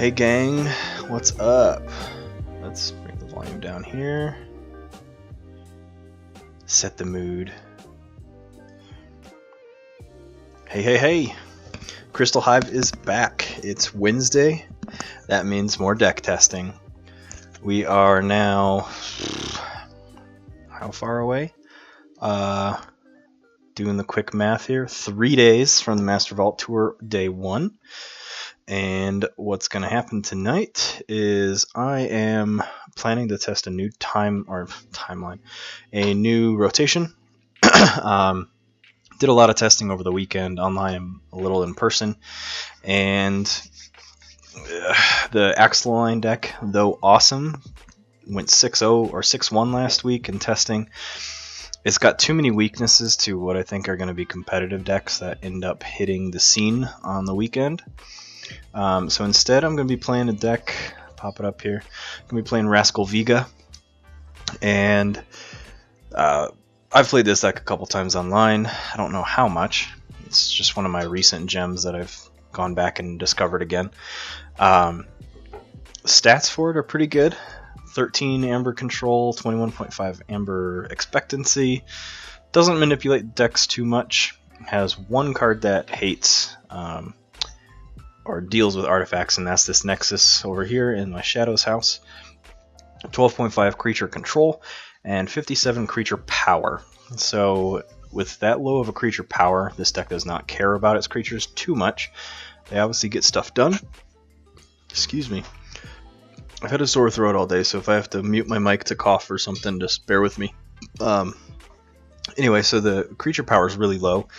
Hey gang, what's up? Let's bring the volume down here. Set the mood. Hey. Crystal Hive is back. It's Wednesday. That means more deck testing. We are now... how far away? Doing the quick math here. 3 days from the Master Vault Tour Day 1. And what's going to happen tonight is I am planning to test a new timeline, a new rotation. Did a lot of testing over the weekend online and a little in person, and the Axeline deck, though awesome, went 6-0 or 6-1 last week in testing. It's got too many weaknesses to what I think are going to be competitive decks that end up hitting the scene on the weekend. So instead, I'm going to be playing a deck. Pop it up here. I'm going to be playing Rascal Vega, and I've played this deck a couple times online. I don't know how much. It's just one of my recent gems that I've gone back and discovered again. Stats for it are pretty good. 13 Amber Control, 21.5 Amber Expectancy. Doesn't manipulate decks too much. Has one card that hates or deals with artifacts, and that's this Nexus over here in my Shadows house. 12.5 creature control and 57 creature power. So with that low of a creature power, this deck does not care about its creatures too much. They obviously get stuff done. Excuse me. I've had a sore throat all day, so if I have to mute my mic to cough or something, just bear with me. Anyway, so the creature power is really low.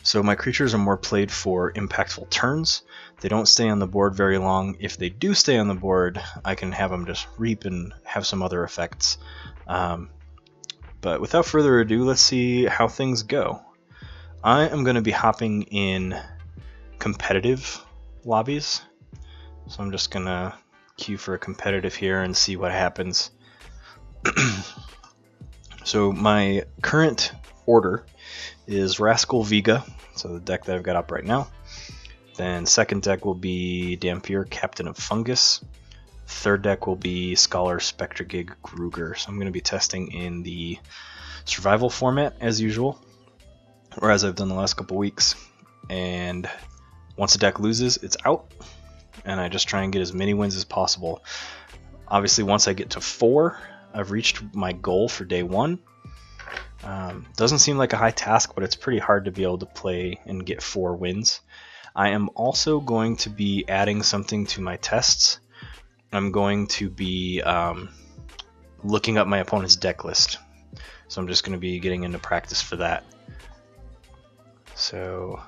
So my creatures are more played for impactful turns. They don't stay on the board very long. If they do stay on the board, I can have them just reap and have some other effects. But without further ado, let's see how things go. I am going to be hopping in competitive lobbies. So I'm just going to queue for a competitive here and see what happens. So my current order is Rascal Vega, so the deck that I've got up right now. Then second deck will be Dhampir, Captain of Fungus. Third deck will be Scholar Spectragig Gruger. So I'm going to be testing in the survival format as usual, or as I've done the last couple weeks. And once a deck loses, it's out, and I just try and get as many wins as possible. Obviously, once I get to 4, I've reached my goal for day 1. Doesn't seem like a high task, but it's pretty hard to be able to play and get 4 wins. I am also going to be adding something to my tests. I'm going to be looking up my opponent's deck list. So I'm just going to be getting into practice for that. So,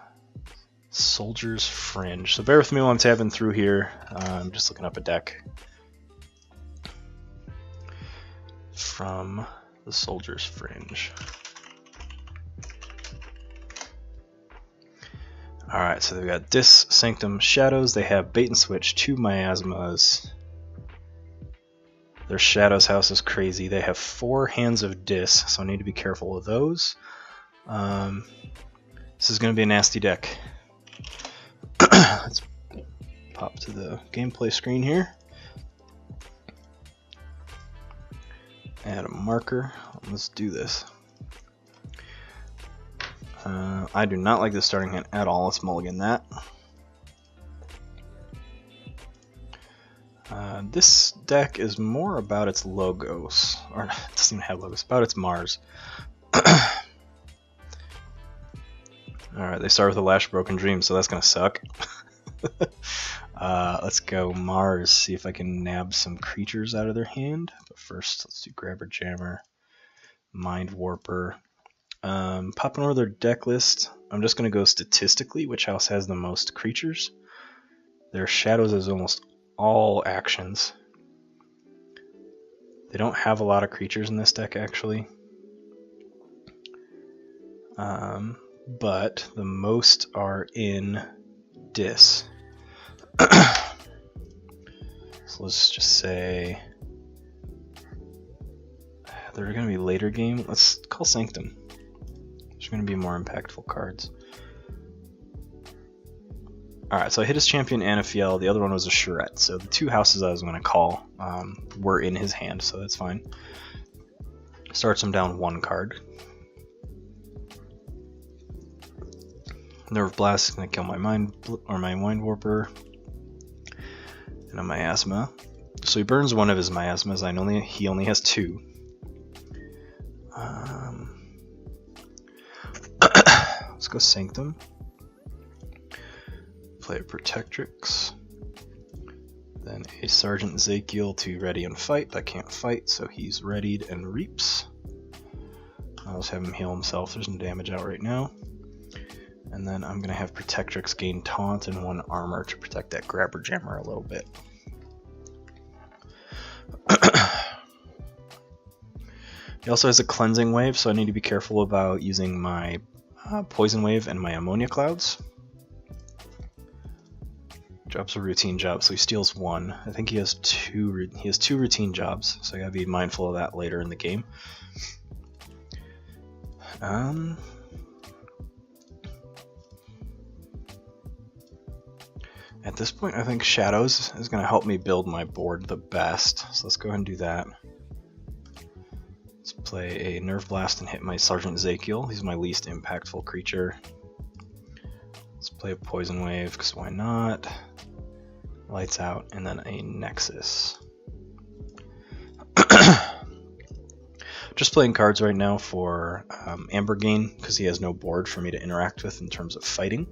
Soldier's Fringe. So bear with me while I'm tabbing through here. I'm just looking up a deck from the Soldier's Fringe. Alright, so they've got Dis, Sanctum, Shadows. They have Bait and Switch, 2 Miasmas. Their Shadows house is crazy. They have 4 Hands of Dis, so I need to be careful with those. This is going to be a nasty deck. Let's pop to the gameplay screen here. Add a marker. Let's do this. I do not like the starting hand at all. Let's mulligan that. This deck is more about its logos, or it doesn't even have logos, about its Mars. Alright, they start with a Lash Broken Dream, so that's gonna suck. Let's go Mars, see if I can nab some creatures out of their hand. But first, let's do Grabber Jammer, Mind Warper. Popping over their deck list, I'm just going to go statistically which house has the most creatures. Their Shadows is almost all actions. They don't have a lot of creatures in this deck, actually. But the most are in Dis. So let's just say they're going to be later game. Let's call Sanctum. There's going to be more impactful cards. Alright, so I hit his champion Anafiel, the other one was a Charette, so the 2 houses I was going to call were in his hand, so that's fine. Starts him down 1 card. Nerve Blast is going to kill my Mind Warper and a Miasma. So he burns one of his Miasmas, he only has 2. Let's go Sanctum. Play a Protectrix. Then a Sergeant Zakiel to ready and fight. I can't fight, so he's readied and reaps. I'll just have him heal himself. There's no damage out right now. And then I'm going to have Protectrix gain Taunt and 1 armor to protect that Grabber Jammer a little bit. He also has a Cleansing Wave, so I need to be careful about using my Poison Wave and my Ammonia Clouds. Drops a routine job, so he steals 1. I think he has 2 routine jobs, so I gotta be mindful of that later in the game. At this point, I think Shadows is going to help me build my board the best, so let's go ahead and do that. Let's play a Nerve Blast and hit my Sergeant Zakiel. He's my least impactful creature. Let's play a Poison Wave, because why not? Lights Out, and then a Nexus. Just playing cards right now for Amber Gain, because he has no board for me to interact with in terms of fighting.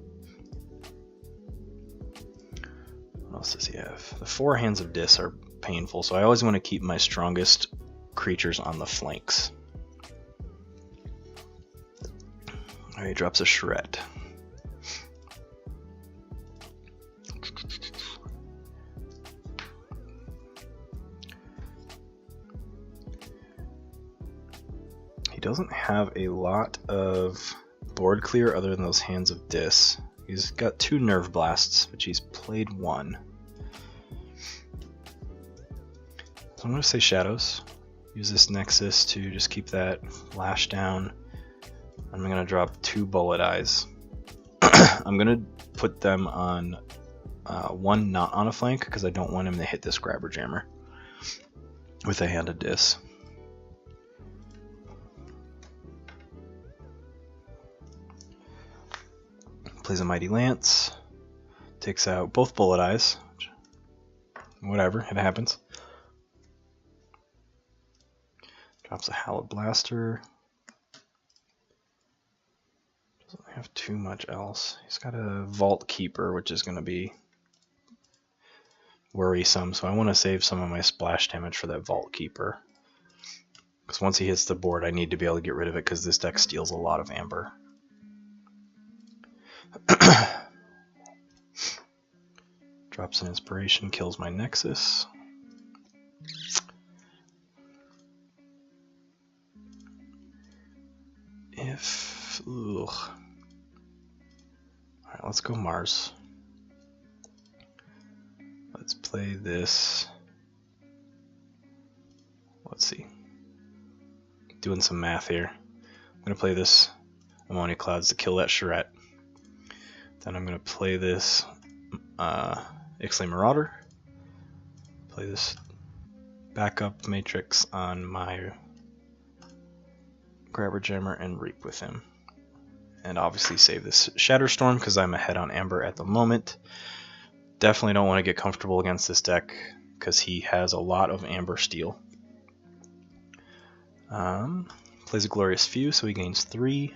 What else does he have? The 4 Hands of Dis are painful, so I always want to keep my strongest creatures on the flanks. Alright, he drops a Charette. He doesn't have a lot of board clear other than those Hands of Dis. He's got 2 Nerve Blasts, which he's played 1. So I'm going to say Shadows. Use this Nexus to just keep that lash down. I'm going to drop 2 Bullet Eyes. I'm going to put them on 1 not on a flank, because I don't want him to hit this Grabber Jammer with a Hand of Dis. Plays a Mighty Lance, takes out both Bullet Eyes, whatever, it happens. Drops a Hallowed Blaster. Doesn't have too much else. He's got a Vault Keeper, which is going to be worrisome, so I want to save some of my splash damage for that Vault Keeper. Because once he hits the board, I need to be able to get rid of it, because this deck steals a lot of Amber. Drops an Inspiration, kills my Nexus. Alright, let's go Mars. Let's play this. Let's see. Doing some math here. I'm going to play this Ammonia Clouds to kill that Charette. Then I'm going to play this Ixalan Marauder. Play this backup Matrix on my Grabber Jammer and Reap with him. And obviously save this Shatterstorm because I'm ahead on Amber at the moment. Definitely don't want to get comfortable against this deck because he has a lot of Amber Steel. Plays a Glorious Few, so he gains 3.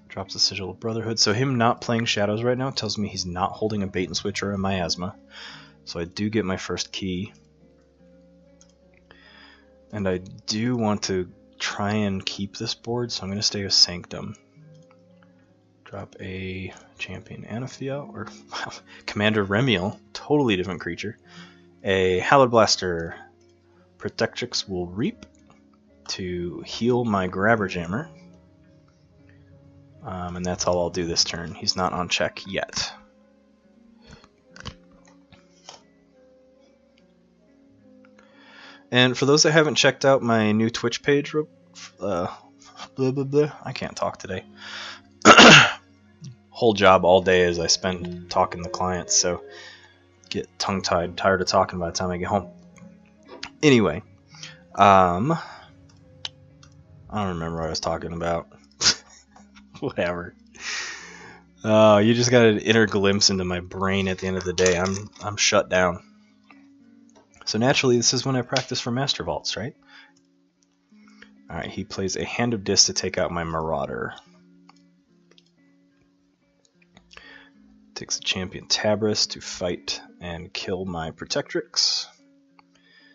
Drops a Sigil of Brotherhood. So him not playing Shadows right now tells me he's not holding a Bait and Switch or a Miasma. So I do get my first key. And I do want to try and keep this board, so I'm going to stay with Sanctum. Drop a Champion Anafiel, or wow, Commander Remiel, totally different creature. A Hallowed Blaster. Protectrix will Reap to heal my Grabber Jammer. And that's all I'll do this turn. He's not on check yet. And for those that haven't checked out my new Twitch page, I can't talk today. whole job all day is I spend talking to clients, so get tongue-tied, tired of talking by the time I get home. Anyway, I don't remember what I was talking about. Whatever. You just got an inner glimpse into my brain at the end of the day. I'm shut down. So naturally, this is when I practice for Master Vaults, right? Alright, he plays a Hand of Dis to take out my Marauder. Takes a Champion Tabris to fight and kill my Protectrix.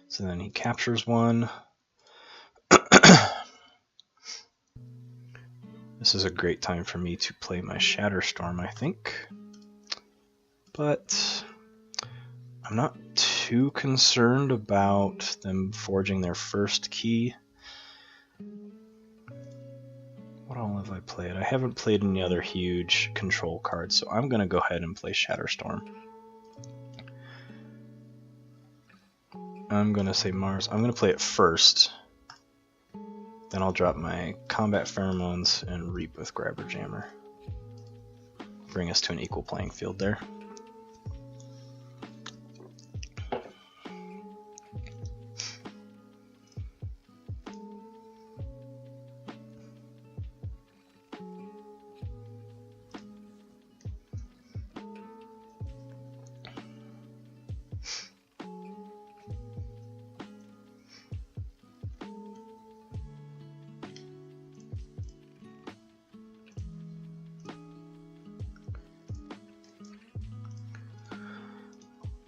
So then he captures one. This is a great time for me to play my Shatterstorm, I think. But I'm not too concerned about them forging their first key. What all have I played? I haven't played any other huge control cards, so I'm going to go ahead and play Shatterstorm. I'm going to say Mars. I'm going to play it first. Then I'll drop my Combat Pheromones and Reap with Grabber Jammer. Bring us to an equal playing field there.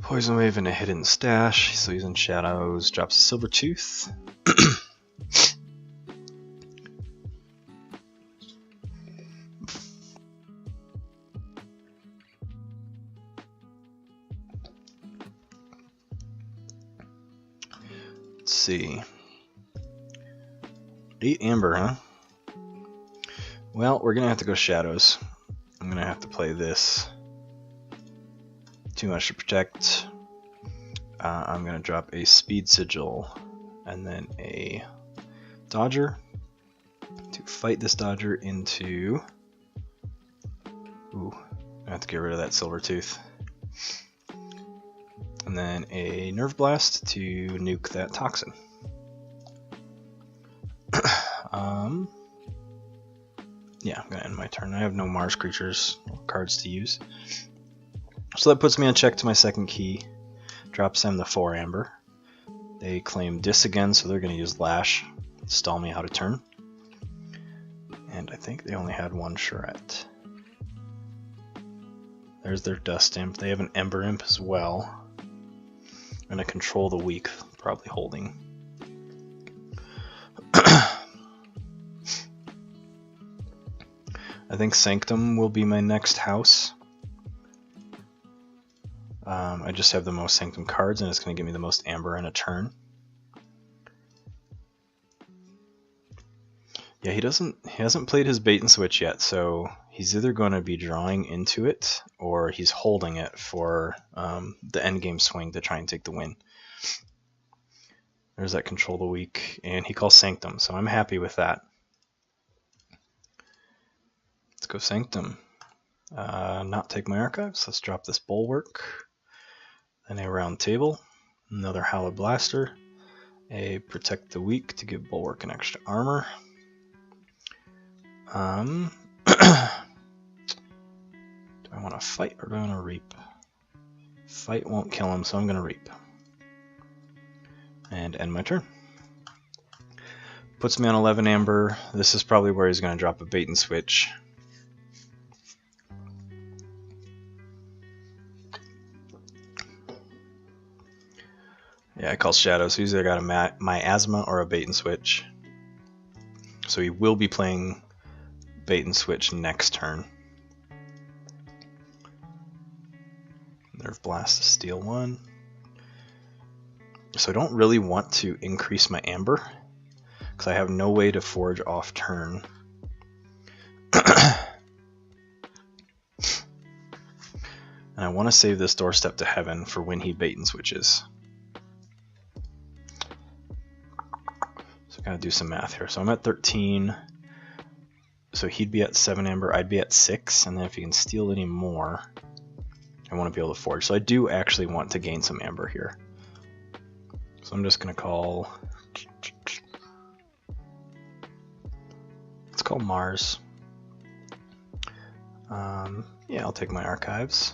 Poison Wave and a Hidden Stash, so he's in Shadows, drops a Silver Tooth. Let's see. 8 Amber, huh? Well, we're gonna have to go Shadows. I'm gonna have to play this. Too much to protect. I'm going to drop a Speed Sigil and then a Dodger to fight this Dodger into... Ooh, I have to get rid of that Silver Tooth. And then a Nerve Blast to nuke that Toxin. Yeah, I'm going to end my turn. I have no Mars creatures or cards to use. So that puts me on check to my second key, drops them the 4 Amber. They claim Dis again, so they're going to use Lash, stall me out of turn. And I think they only had 1 Charette. There's their Dust Imp. They have an Ember Imp as well. And a Control the Weak, probably holding. I think Sanctum will be my next house. I just have the most Sanctum cards, and it's going to give me the most Amber in a turn. Yeah, he hasn't played his bait and switch yet, so he's either going to be drawing into it, or he's holding it for the endgame swing to try and take the win. There's that Control the Weak, and he calls Sanctum, so I'm happy with that. Let's go Sanctum. Not take my archives. Let's drop this Bulwark. Then a Round Table. Another Howler Blaster. A Protect the Weak to give Bulwark an extra armor. Do I want to fight or do I want to reap? Fight won't kill him, so I'm going to reap. And end my turn. Puts me on 11 Amber. This is probably where he's going to drop a bait and switch. Yeah, I call Shadows. He's either got a Miasma or a bait and switch. So he will be playing bait and switch next turn. Nerve Blast to steal 1. So I don't really want to increase my Amber, because I have no way to forge off turn. And I want to save this Doorstep to Heaven for when he bait and switches. So I gotta do some math here. So I'm at 13. So he'd be at 7 amber, I'd be at 6, and then if he can steal any more, I want to be able to forge. So I do actually want to gain some amber here. So I'm just going to call... Let's call Mars. Yeah, I'll take my archives.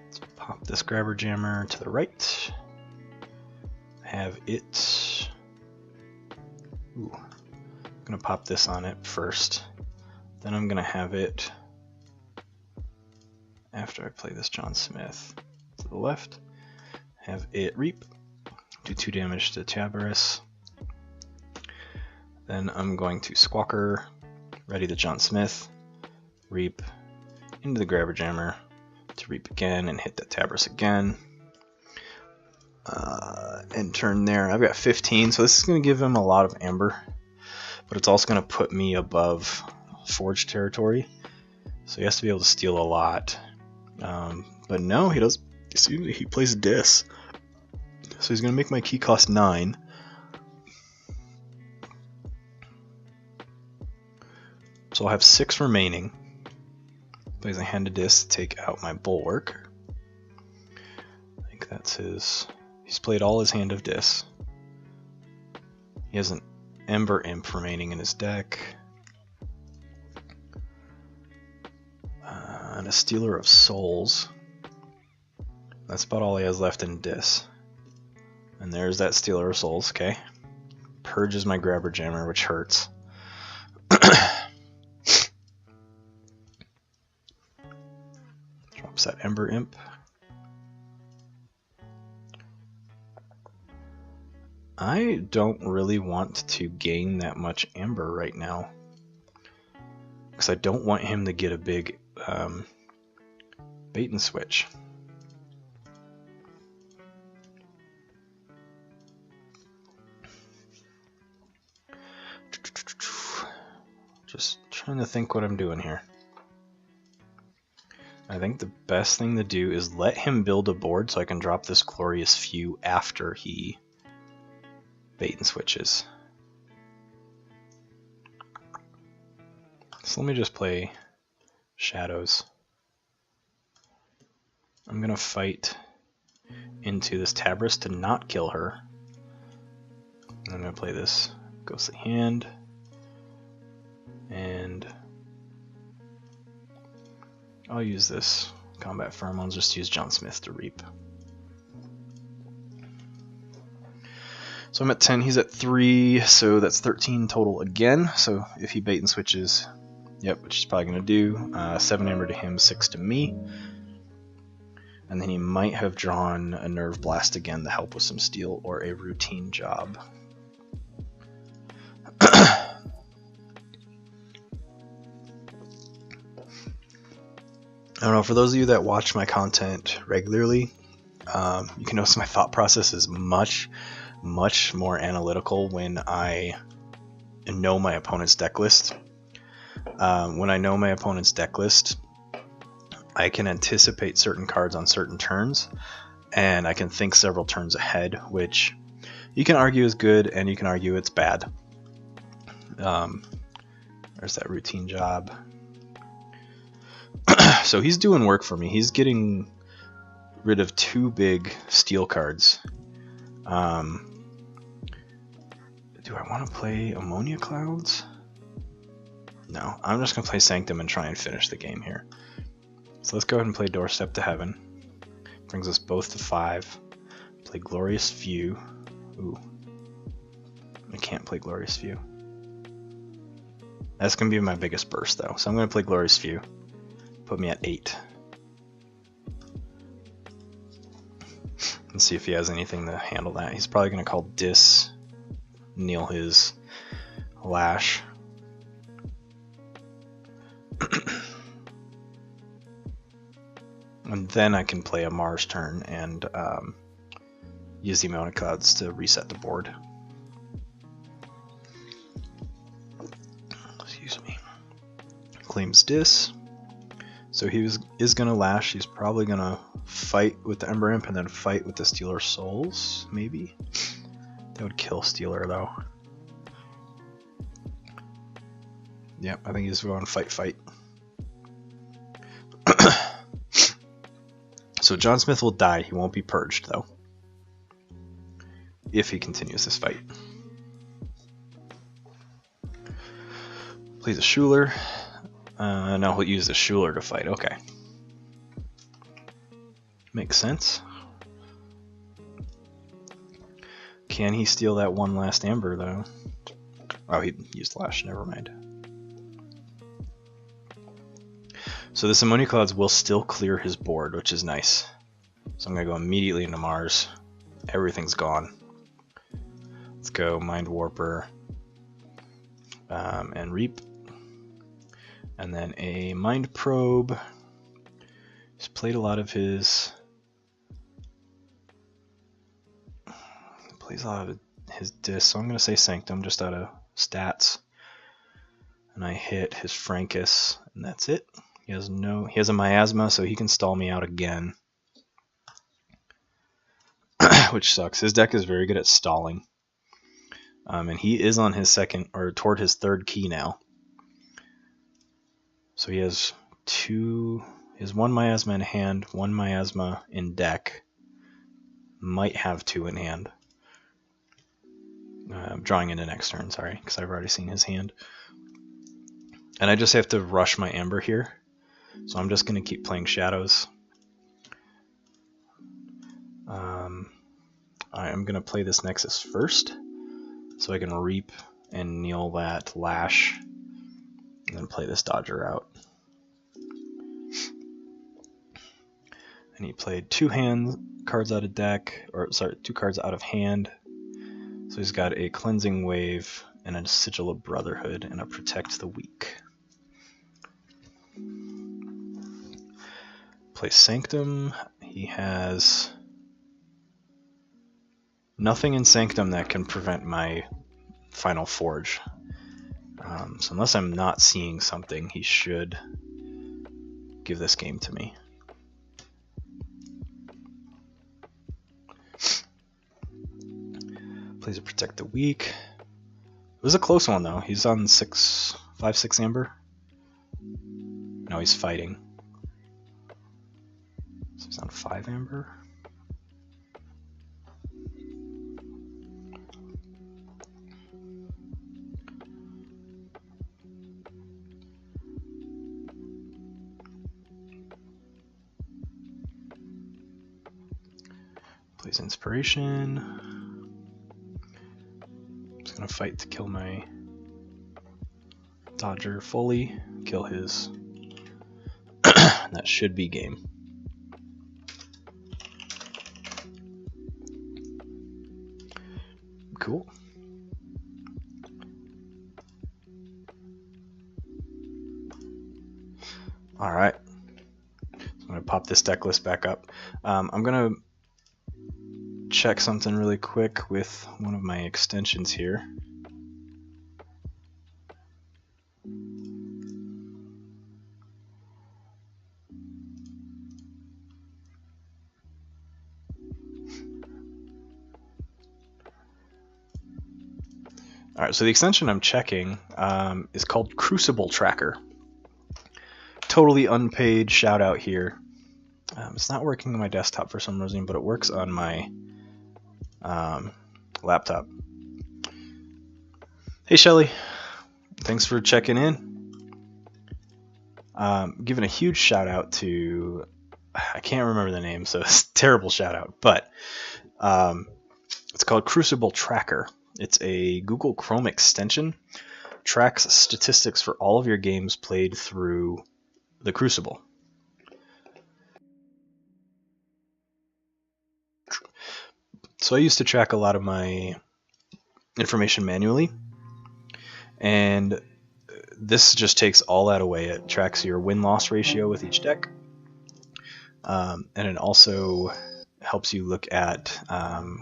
Let's pop this grabber jammer to the right. Have it... Ooh. I'm going to pop this on it first. Then I'm going to have it, after I play this John Smith, to the left. Have it reap. Do 2 damage to Tabaris. Then I'm going to Squawker, ready the John Smith, reap into the grabber jammer to reap again and hit that Tabaris again. And turn there. I've got 15, so this is going to give him a lot of amber, but it's also going to put me above forge territory, so he has to be able to steal a lot. But no, he does. He plays Dis, so he's going to make my key cost 9. So I'll have 6 remaining. Plays a hand of Dis to take out my Bulwark. I think that's his... He's played all his hand of Dis. He has an Ember Imp remaining in his deck. And a Stealer of Souls. That's about all he has left in Dis. And there's that Stealer of Souls, okay. Purges my grabber jammer, which hurts. Drops that Ember Imp. I don't really want to gain that much amber right now, because I don't want him to get a big bait and switch. Just trying to think what I'm doing here. I think the best thing to do is let him build a board so I can drop this Glorious Few after he bait and switches. So let me just play Shadows. I'm gonna fight into this Tabaris to not kill her. I'm gonna play this Ghostly Hand, and I'll use this Combat Firm. I'll just use John Smith to reap. So I'm at 10, he's at 3, so that's 13 total again. So if he bait and switches, yep, which he's probably going to do, 7 amber to him, 6 to me. And then he might have drawn a Nerve Blast again to help with some steel or a routine job. I don't know, for those of you that watch my content regularly, you can notice my thought process is much more analytical when I know my opponent's deck list. When I know my opponent's deck list, I can anticipate certain cards on certain turns, and I can think several turns ahead, which you can argue is good and you can argue it's bad. There's that routine job. So he's doing work for me. He's getting rid of 2 big steel cards. Do I want to play Ammonia Clouds? No, I'm just going to play Sanctum and try and finish the game here. So let's go ahead and play Doorstep to Heaven. Brings us both to 5. Play Glorious Few. Ooh. I can't play Glorious Few. That's going to be my biggest burst though. So I'm going to play Glorious Few. Put me at 8. Let's see if he has anything to handle that. He's probably going to call Dis, kneel his Lash. And then I can play a Mars turn and use the Ammonia Clouds to reset the board. Excuse me. Claims Dis. So he is going to Lash. He's probably going to fight with the Ember Imp and then fight with the Stealer Souls, maybe? That would kill Stealer, though. Yeah, I think he's going fight. So John Smith will die. He won't be purged, though, if he continues this fight. Plays a Schuler. Now he'll use the Schuler to fight. Okay. Makes sense. Can he steal that one last Amber, though? Oh, he used Lash. Never mind. So this Ammonia Clouds will still clear his board, which is nice. So I'm going to go immediately into Mars. Everything's gone. Let's go Mind Warper and Reap. And then a Mind Probe. He's played a lot of his... Plays a lot of his disc, so I'm going to say Sanctum just out of stats. And I hit his Frankus, and that's it. He has a Miasma, so he can stall me out again. Which sucks. His deck is very good at stalling. And he is on his second, or toward his third key now. So he has one Miasma in hand, one Miasma in deck. Might have two in hand. I'm drawing into next turn, sorry, because I've already seen his hand. And I just have to rush my Amber here. So I'm just going to keep playing Shadows. I am going to play this Nexus first, so I can Reap and kneel that Lash, and then play this Dodger out. And he played two cards out of deck, or sorry, 2 cards out of hand. So he's got a Cleansing Wave and a Sigil of Brotherhood and a Protect the Weak. Play Sanctum. He has nothing in Sanctum that can prevent my final Forge. So unless I'm not seeing something, he should give this game to me. Plays a Protect the Weak. It was a close one though. He's on 5/6 Amber. No, he's fighting. So he's on 5 Amber. Plays Inspiration. Just gonna fight to kill my Dodger fully, kill his. That should be game. Cool. All right. So I'm gonna pop this deck list back up. I'm gonna check something really quick with one of my extensions here. All right, so the extension I'm checking is called Crucible Tracker. Totally unpaid shout out here. It's not working on my desktop for some reason, but it works on my laptop. Hey Shelly, thanks for checking in. Giving a huge shout out to, I can't remember the name, so it's a terrible shout out, but it's called Crucible Tracker. It's a Google Chrome extension, tracks statistics for all of your games played through the Crucible. So I used to track a lot of my information manually, and this just takes all that away. It tracks your win-loss ratio with each deck, and it also helps you look at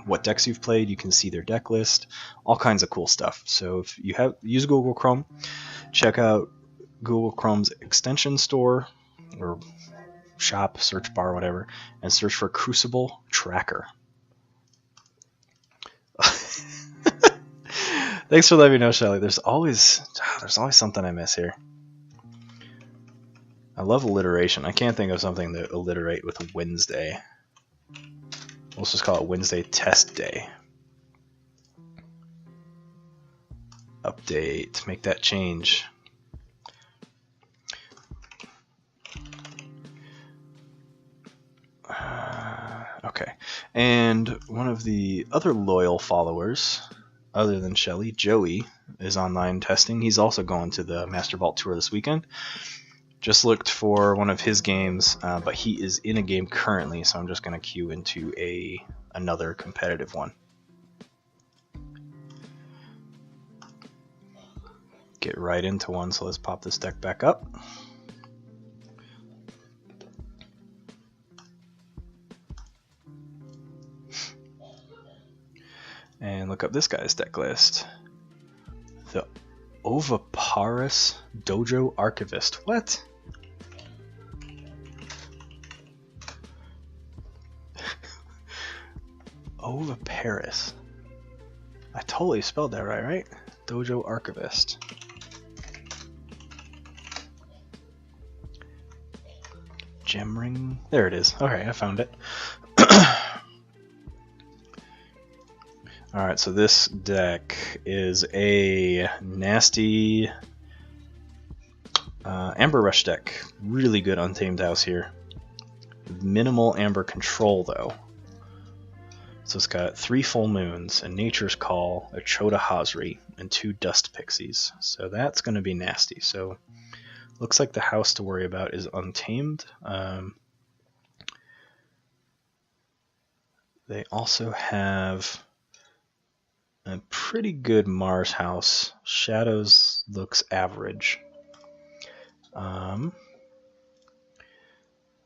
what decks you've played. You can see their deck list, all kinds of cool stuff. So if you use Google Chrome, check out Google Chrome's extension store or shop, search bar, whatever, and search for Crucible Tracker. Thanks for letting me know, Shelly. There's always something I miss here. I love alliteration. I can't think of something to alliterate with Wednesday. Let's just call it Wednesday Test Day. Update. Make that change. Okay. And one of the other loyal followers, other than Shelly, Joey, is online testing. He's also going to the Master Vault Tour this weekend. Just looked for one of his games, but he is in a game currently, so I'm just going to queue into another competitive one. Get right into one, so let's pop this deck back up. And look up this guy's deck list. The Oviparous Dojo Archivist. What? Oviparous. I totally spelled that right? Dojo Archivist. Gem ring. There it is. Okay, I found it. Alright, so this deck is a nasty Amber Rush deck. Really good Untamed House here. Minimal Amber control, though. So it's got 3 Full Moons, a Nature's Call, a Chota Hazri, and 2 Dust Pixies. So that's going to be nasty. So looks like the house to worry about is Untamed. They also have a pretty good Mars house. Shadows looks average.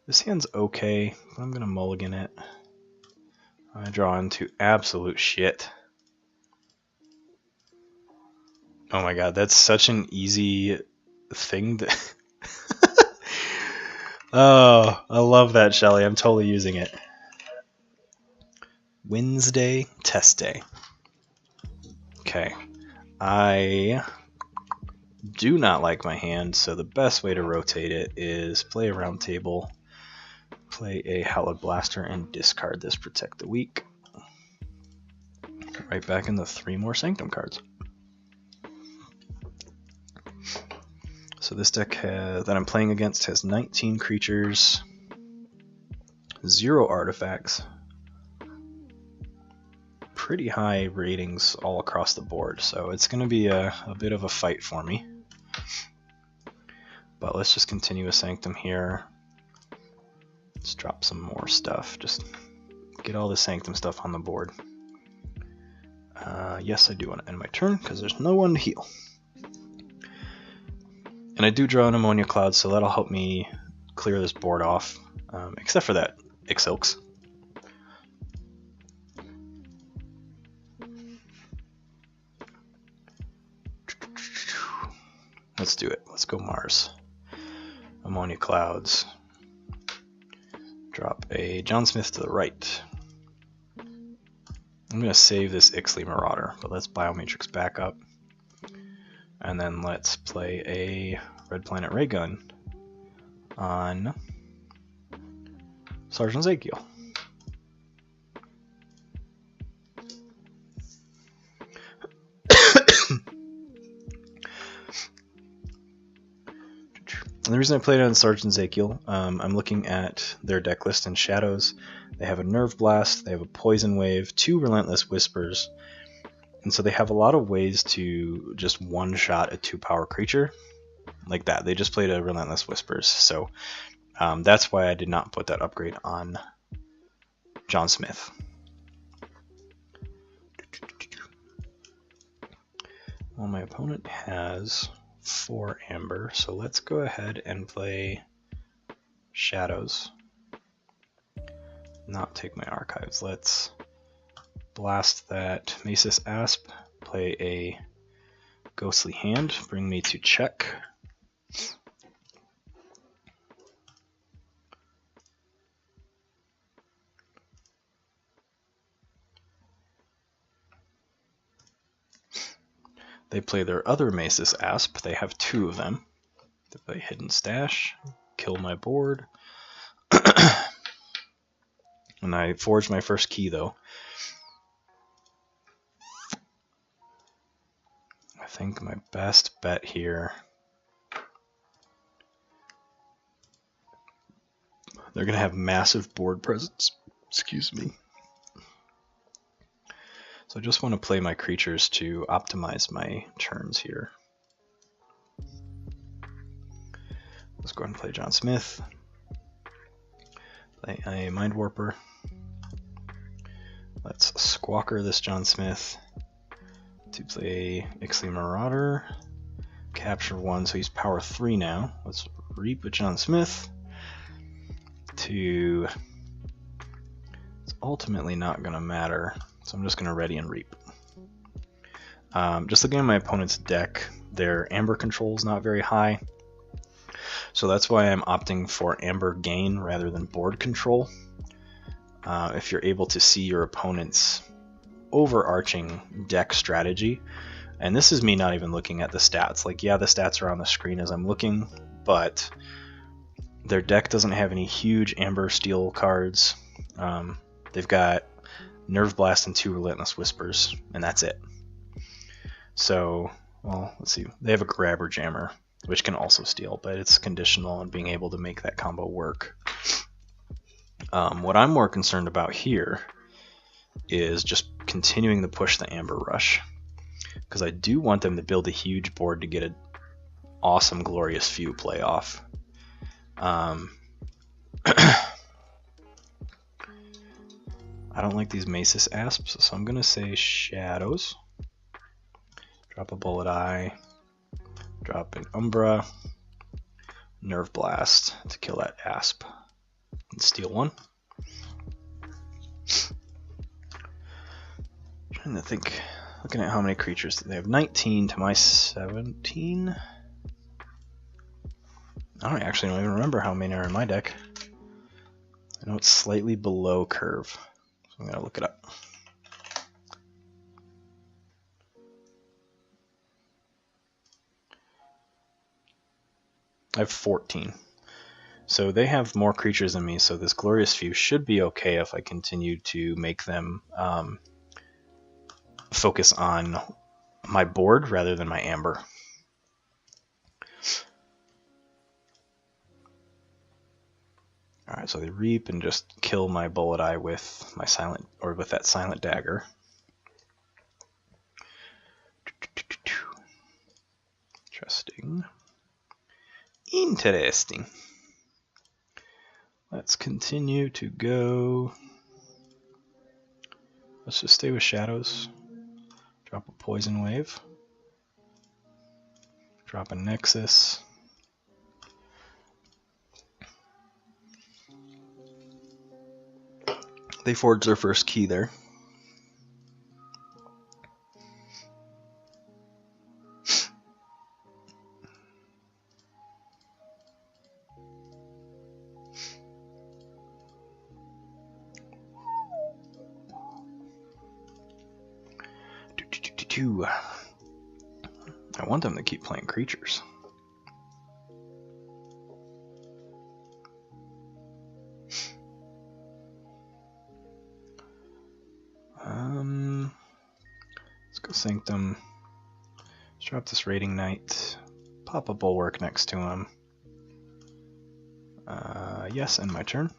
This hand's okay, but I'm going to mulligan it. I draw into absolute shit. Oh my god, that's such an easy thing to... Oh, I love that, Shelly. I'm totally using it. Wednesday Test Day. Okay. I do not like my hand, so the best way to rotate it is play a round table, play a Hallowed Blaster, and discard this Protect the Weak. Right back into 3 more Sanctum cards. So this deck that I'm playing against has 19 creatures, 0 artifacts, pretty high ratings all across the board, so it's going to be a bit of a fight for me. But let's just continue with Sanctum here. Let's drop some more stuff, just get all the Sanctum stuff on the board. Yes, I do want to end my turn because there's no one to heal. And I do draw an Ammonia Cloud, so that'll help me clear this board off, except for that Ixilks. Let's do it. Let's go Mars. Ammonia Clouds. Drop a John Smith to the right. I'm going to save this Ixley Marauder, but let's Biomatrix back up. And then let's play a Red Planet Ray Gun on Sergeant Ezekiel. And the reason I played it on Sergeant Ezekiel, I'm looking at their deck list in Shadows. They have a Nerve Blast, they have a Poison Wave, 2 Relentless Whispers, and so they have a lot of ways to just one-shot a 2-power creature like that. They just played a Relentless Whispers, so that's why I did not put that upgrade on John Smith. Well, my opponent has 4 Amber, so let's go ahead and play Shadows. Not take my archives. Let's blast that Masis Asp, play a Ghostly Hand, bring me to check. They play their other Masis Asp. They have 2 of them. They play Hidden Stash, kill my board. And I forged my first key, though. I think my best bet here... They're going to have massive board presence. Excuse me. So I just want to play my creatures to optimize my turns here. Let's go ahead and play John Smith. Play a Mind Warper. Let's Squawker this John Smith to play Ixalan Marauder. Capture 1, so he's power 3 now. Let's Reap with John Smith. It's ultimately not going to matter, so I'm just going to ready and Reap. Just looking at my opponent's deck, their Amber control is not very high, so that's why I'm opting for Amber gain rather than board control. If you're able to see your opponent's overarching deck strategy, and this is me not even looking at the stats, like yeah, the stats are on the screen as I'm looking, but their deck doesn't have any huge Amber Steel cards. They've got Nerve Blast and 2 Relentless Whispers, and that's it. So, well, let's see. They have a Grabber Jammer, which can also steal, but it's conditional on being able to make that combo work. What I'm more concerned about here is just continuing to push the Amber Rush, because I do want them to build a huge board to get an awesome Glorious Few playoff. I don't like these Masis Asps, so I'm going to say Shadows. Drop a Bullet Eye. Drop an Umbra. Nerve Blast to kill that Asp. And steal 1. Trying to think, looking at how many creatures they have. 19 to my 17. I don't even remember how many are in my deck. I know it's slightly below curve, so I'm going to look it up. I have 14. So they have more creatures than me, so this Glorious Few should be okay if I continue to make them focus on my board rather than my Amber. Alright, so they Reap and just kill my Bullet Eye with my with that Silent Dagger. Interesting. Interesting. Let's continue to go. Let's just stay with Shadows. Drop a Poison Wave. Drop a Nexus. They forged their first key there. I want them to keep playing creatures. Let's go Sanctum. Let's drop this Raiding Knight. Pop a Bulwark next to him. Yes, end my turn.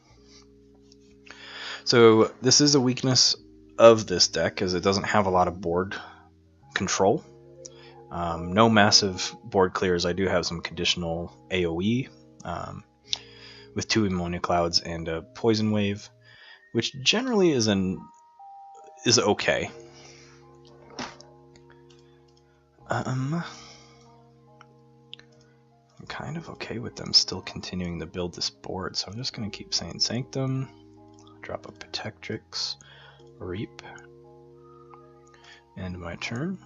So this is a weakness of this deck, as it doesn't have a lot of board control. No massive board clears. I do have some conditional AoE with 2 Ammonia Clouds and a Poison Wave, which generally is okay. I'm kind of okay with them still continuing to build this board, so I'm just going to keep saying Sanctum, drop a Protectrix, Reap, end my turn.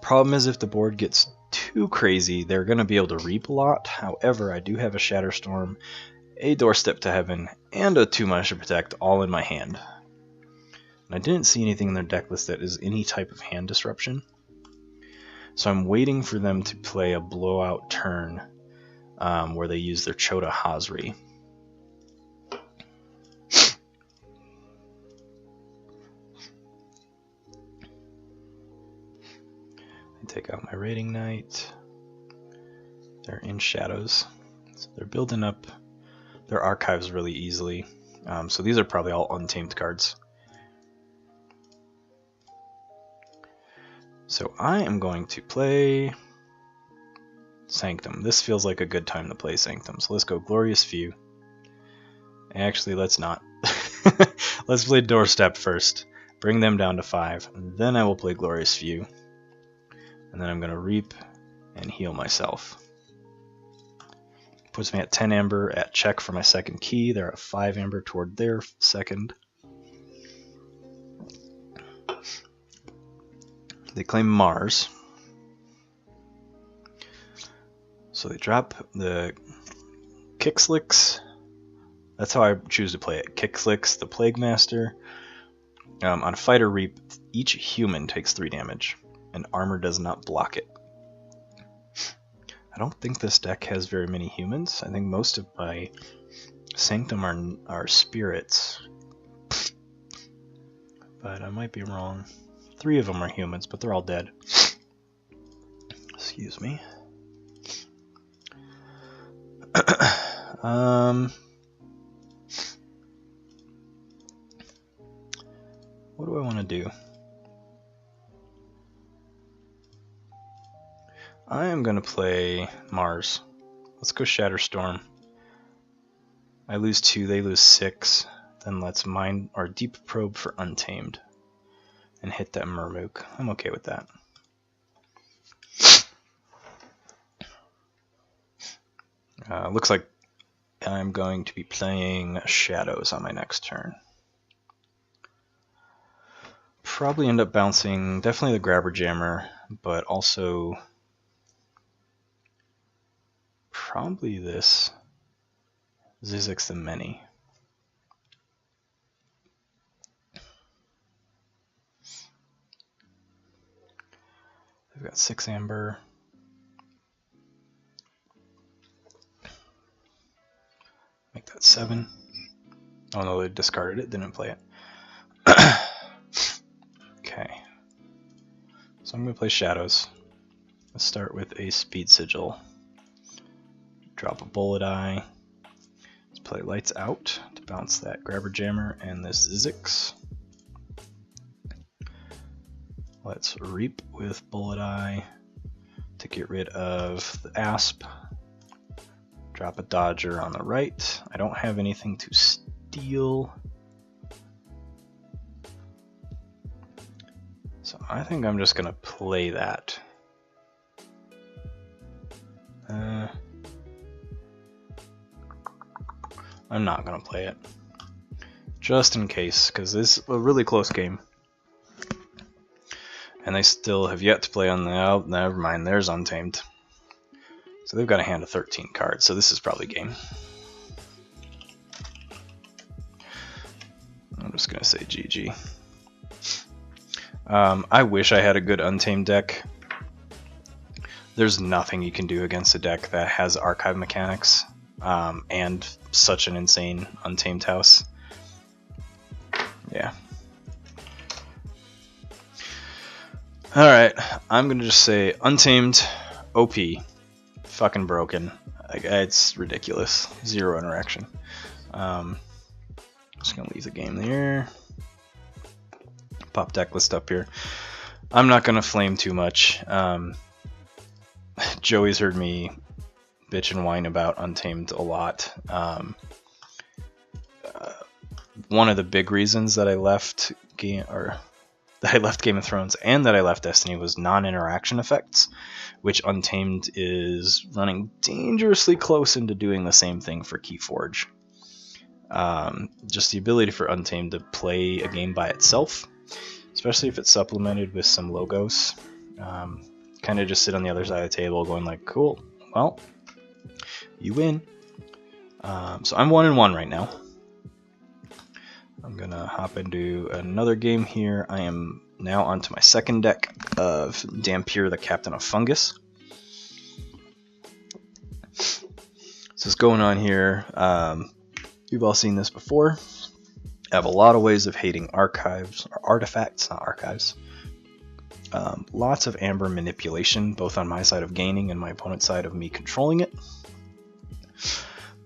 Problem is, if the board gets too crazy, they're going to be able to Reap a lot. However, I do have a Shatterstorm, a Doorstep to Heaven, and a 2 Mana to Protect all in my hand. And I didn't see anything in their deck list that is any type of hand disruption. So I'm waiting for them to play a blowout turn where they use their Chota Hazri. I take out my Raiding Knight. They're in Shadows. So they're building up their archives really easily. So these are probably all untamed cards. So I am going to play Sanctum. This feels like a good time to play Sanctum. So let's go Glorious View. Actually, let's not. Let's play Doorstep first. Bring them down to 5. And then I will play Glorious View. And then I'm going to Reap and heal myself. Puts me at 10 amber at check for my second key. They're at 5 amber toward their second. They claim Mars. So they drop the Kickslicks. That's how I choose to play it. Kickslicks, the Plague Master. On Fighter Reap, each human takes 3 damage, and armor does not block it. I don't think this deck has very many humans. I think most of my Sanctum are spirits. But I might be wrong. 3 of them are humans, but they're all dead. Excuse me. What do I want to do? I am going to play Mars. Let's go Shatterstorm. I lose 2, they lose 6. Then let's mine our Deep Probe for Untamed. And hit that Murmook. I'm okay with that. Looks like I'm going to be playing Shadows on my next turn. Probably end up bouncing definitely the Grabber Jammer, but also probably this Zizix the Many. They've got 6 amber. Make that 7. Oh no, they discarded it, didn't play it. Okay. So I'm going to play Shadows. Let's start with a Speed Sigil. Drop a Bullet Eye. Let's play Lights Out to bounce that Grabber Jammer and this Zizix. Let's Reap with Bullet Eye to get rid of the Asp. Drop a Dodger on the right. I don't have anything to steal. So I think I'm just going to play that. I'm not going to play it. Just in case, because this is a really close game. And they still have yet to play on the... Oh, never mind, there's Untamed. So they've got a hand of 13 cards, so this is probably game. I'm just going to say GG. I wish I had a good Untamed deck. There's nothing you can do against a deck that has archive mechanics and such an insane Untamed house. Yeah. Alright, I'm going to just say Untamed, OP, fucking broken. It's ridiculous. 0 interaction. Just going to leave the game there. Pop deck list up here. I'm not going to flame too much. Joey's heard me bitch and whine about Untamed a lot. One of the big reasons that I left Game of Thrones and that I left Destiny was non-interaction effects, which Untamed is running dangerously close into doing the same thing for Keyforge. Just the ability for Untamed to play a game by itself, especially if it's supplemented with some logos. Kind of just sit on the other side of the table going like, cool, well, you win. So I'm 1-1 right now. I'm gonna hop into another game here. I am now onto my second deck of Dhampir, the Captain of Fungus. So what's going on here? You've all seen this before. I have a lot of ways of hating archives, or artifacts, not archives. Lots of Amber manipulation, both on my side of gaining and my opponent's side of me controlling it.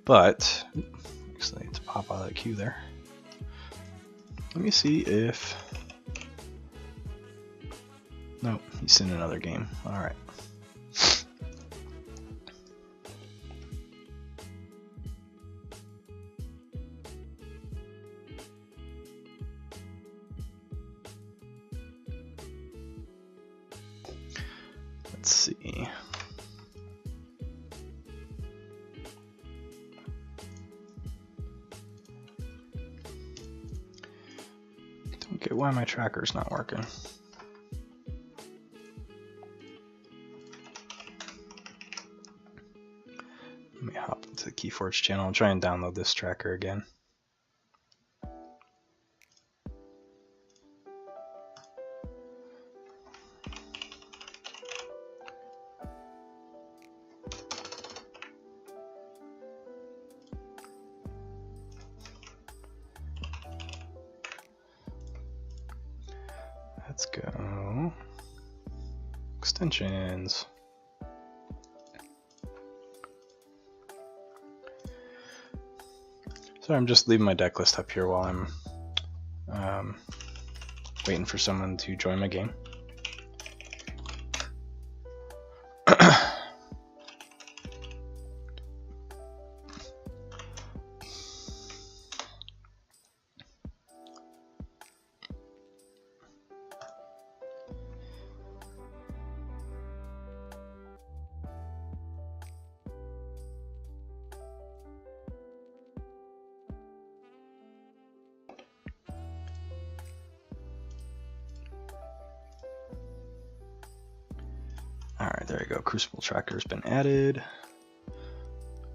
But, actually, I need to pop out of the queue there. Let me see if... Nope, he's in another game. Alright. Let's see. Don't get why my tracker's not working. Let me hop into the Keyforge channel and try and download this tracker again. Let's go. Extensions. Sorry, I'm just leaving my deck list up here while I'm waiting for someone to join my game. Alright, there you go. Crucible tracker's been added.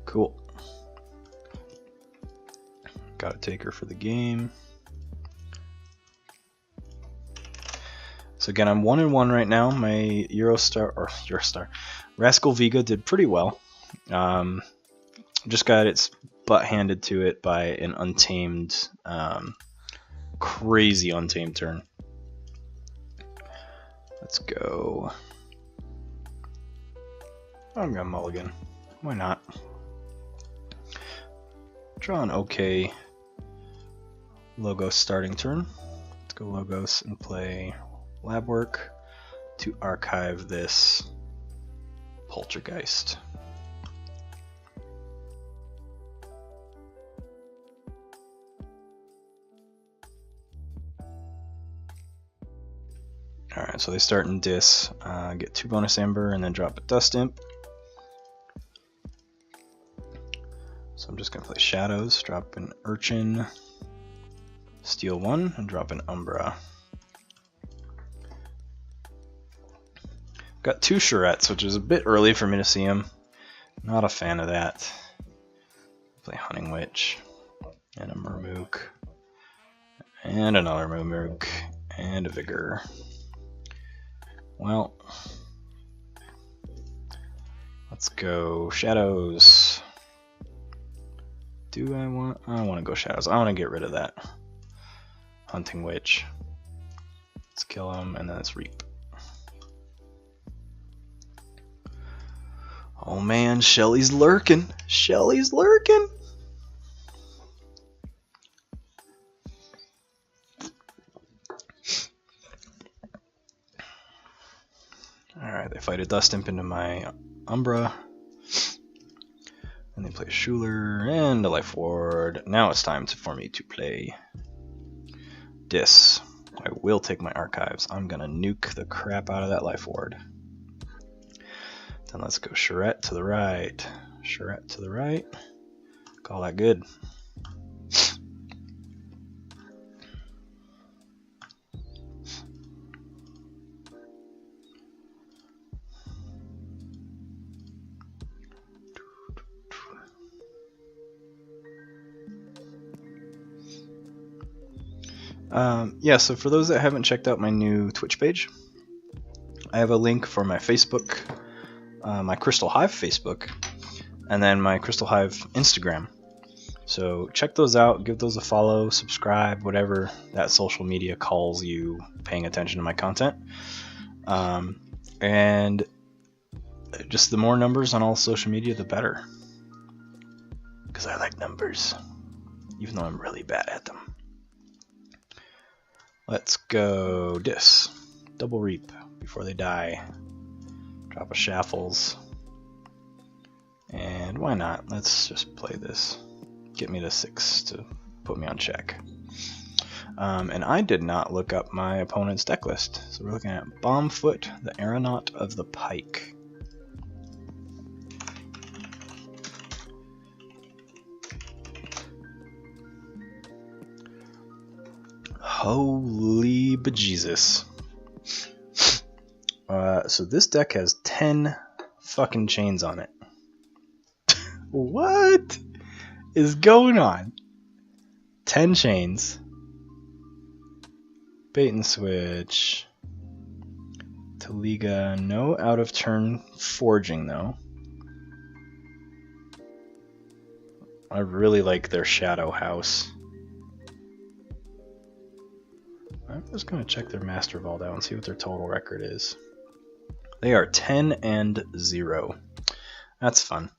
Cool. Got a taker for the game. So again, I'm 1-1 right now. My Eurostar, Rascal Vega did pretty well. Just got its butt handed to it by an untamed, crazy untamed turn. Let's go. I'm gonna mulligan. Why not? Draw an okay Logos starting turn. Let's go Logos and play Lab Work to archive this Poltergeist. Alright, so they start in Dis, get 2 bonus Amber, and then drop a Dust Imp. So I'm just going to play Shadows, drop an Urchin, steal 1, and drop an Umbra. Got 2 Charettes, which is a bit early for me to see them. Not a fan of that. Play Hunting Witch, and a Murmook, and another Murmook, and a Vigor. Well, let's go Shadows. I want to go Shadows. I want to get rid of that Hunting Witch. Let's kill him, and then let's Reap. Oh man, Shelly's lurking. Shelly's lurking. Alright, they fight a Dust Imp into my Umbra. And they play a Schuler and a Life Ward. Now it's time for me to play Dis. I will take my archives. I'm gonna nuke the crap out of that Life Ward. Then let's go Charette to the right. Charette to the right. Call that good. Yeah, so for those that haven't checked out my new Twitch page, I have a link for my Facebook, my Crystal Hive Facebook, and then my Crystal Hive Instagram. So check those out, give those a follow, subscribe, whatever that social media calls you paying attention to my content. And just the more numbers on all social media, the better. Because I like numbers, even though I'm really bad at them. Let's go Dis. Double Reap before they die. Drop a Shaffles. And why not? Let's just play this. Get me to 6 to put me on check. And I did not look up my opponent's deck list. So we're looking at Bombfoot, the Aeronaut of the Pike. Holy bejesus. So this deck has 10 fucking chains on it. What is going on? 10 chains. Bait and switch. Taliga, no out of turn forging though. I really like their Shadow House. I'm just going to check their Master Vault out and see what their total record is. They are 10-0. That's fun.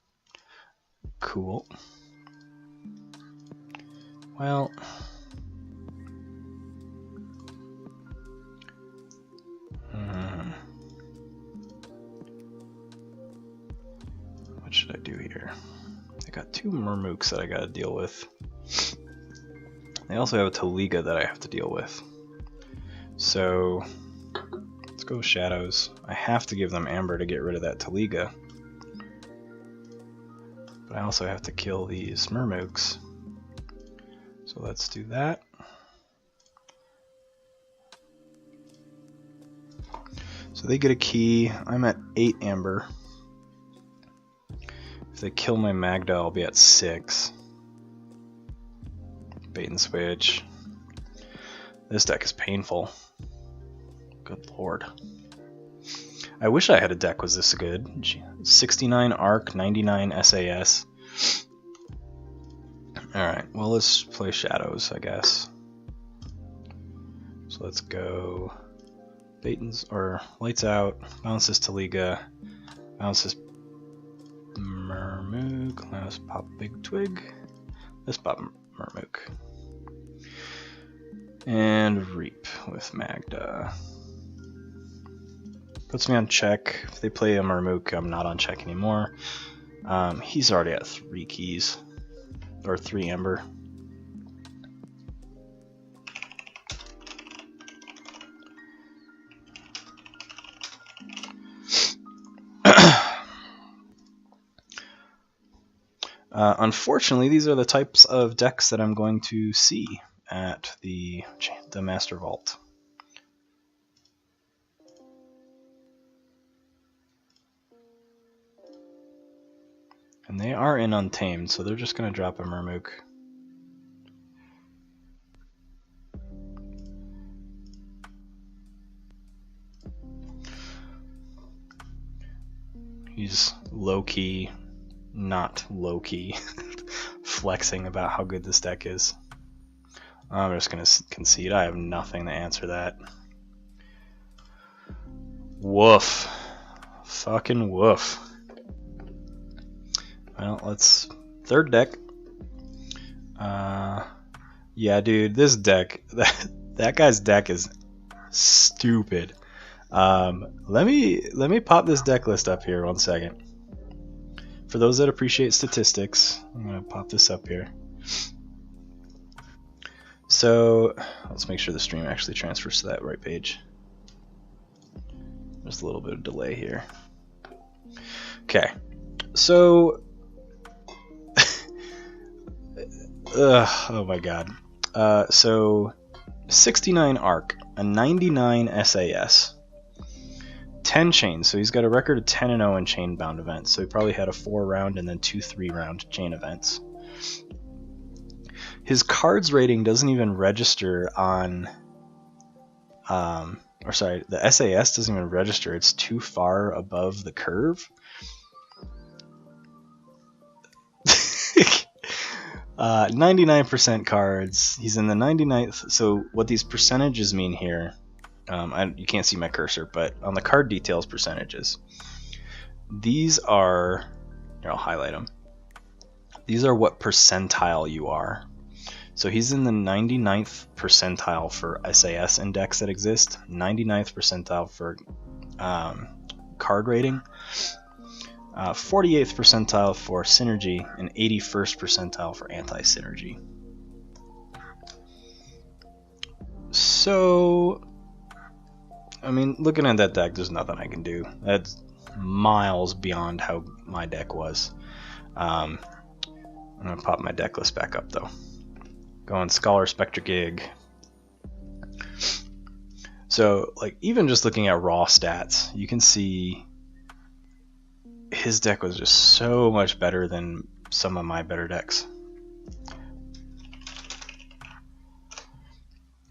Cool. Well, what should I do here? I got 2 Murmooks that I got to deal with. They also have a Taliga that I have to deal with. So let's go Shadows. I have to give them Amber to get rid of that Taliga. But I also have to kill these Murmooks. So let's do that. So they get a key. I'm at 8 Amber. If they kill my Magda, I'll be at 6. Bait and switch. This deck is painful. Good lord. I wish I had a deck was this good. 69 Arc, 99 SAS. Alright, well let's play Shadows, I guess. So let's go Baitons or Lights Out, bounce this Taliga, bounce this Murmook, let's pop Big Twig, let's pop Murmook. And Reap with Magda. Puts me on check. If they play a Murmook, I'm not on check anymore. He's already at 3 keys. Or 3 Amber. Unfortunately, these are the types of decks that I'm going to see at the Master Vault. And they are in Untamed, so they're just going to drop a Murmook. He's low-key, not low-key, flexing about how good this deck is. I'm just going to concede. I have nothing to answer that. Woof. Fucking woof. Well, let's... Third deck. Yeah, dude, this deck... That guy's deck is stupid. Let me pop this deck list up here 1 second. For those that appreciate statistics, I'm going to pop this up here. So, let's make sure the stream actually transfers to that right page. There's a little bit of delay here. Okay, so... oh my god. So, 69 Arc, a 99 SAS, 10 chains, so he's got a record of 10-0 in chain bound events, so he probably had a 4-round and then 2 3-round chain events. His cards rating doesn't even register on, or sorry, the SAS doesn't even register. It's too far above the curve. 99% cards. He's in the 99th. So what these percentages mean here, you can't see my cursor, but on the card details percentages, these are, here, I'll highlight them. These are what percentile you are. So he's in the 99th percentile for SAS index that exist, 99th percentile for card rating, 48th percentile for synergy, and 81st percentile for anti-synergy. So, I mean, looking at that deck, there's nothing I can do. That's miles beyond how my deck was. I'm going to pop my deck list back up, though. Going Scholar Spectre Gig. So, like, even just looking at raw stats, you can see his deck was just so much better than some of my better decks.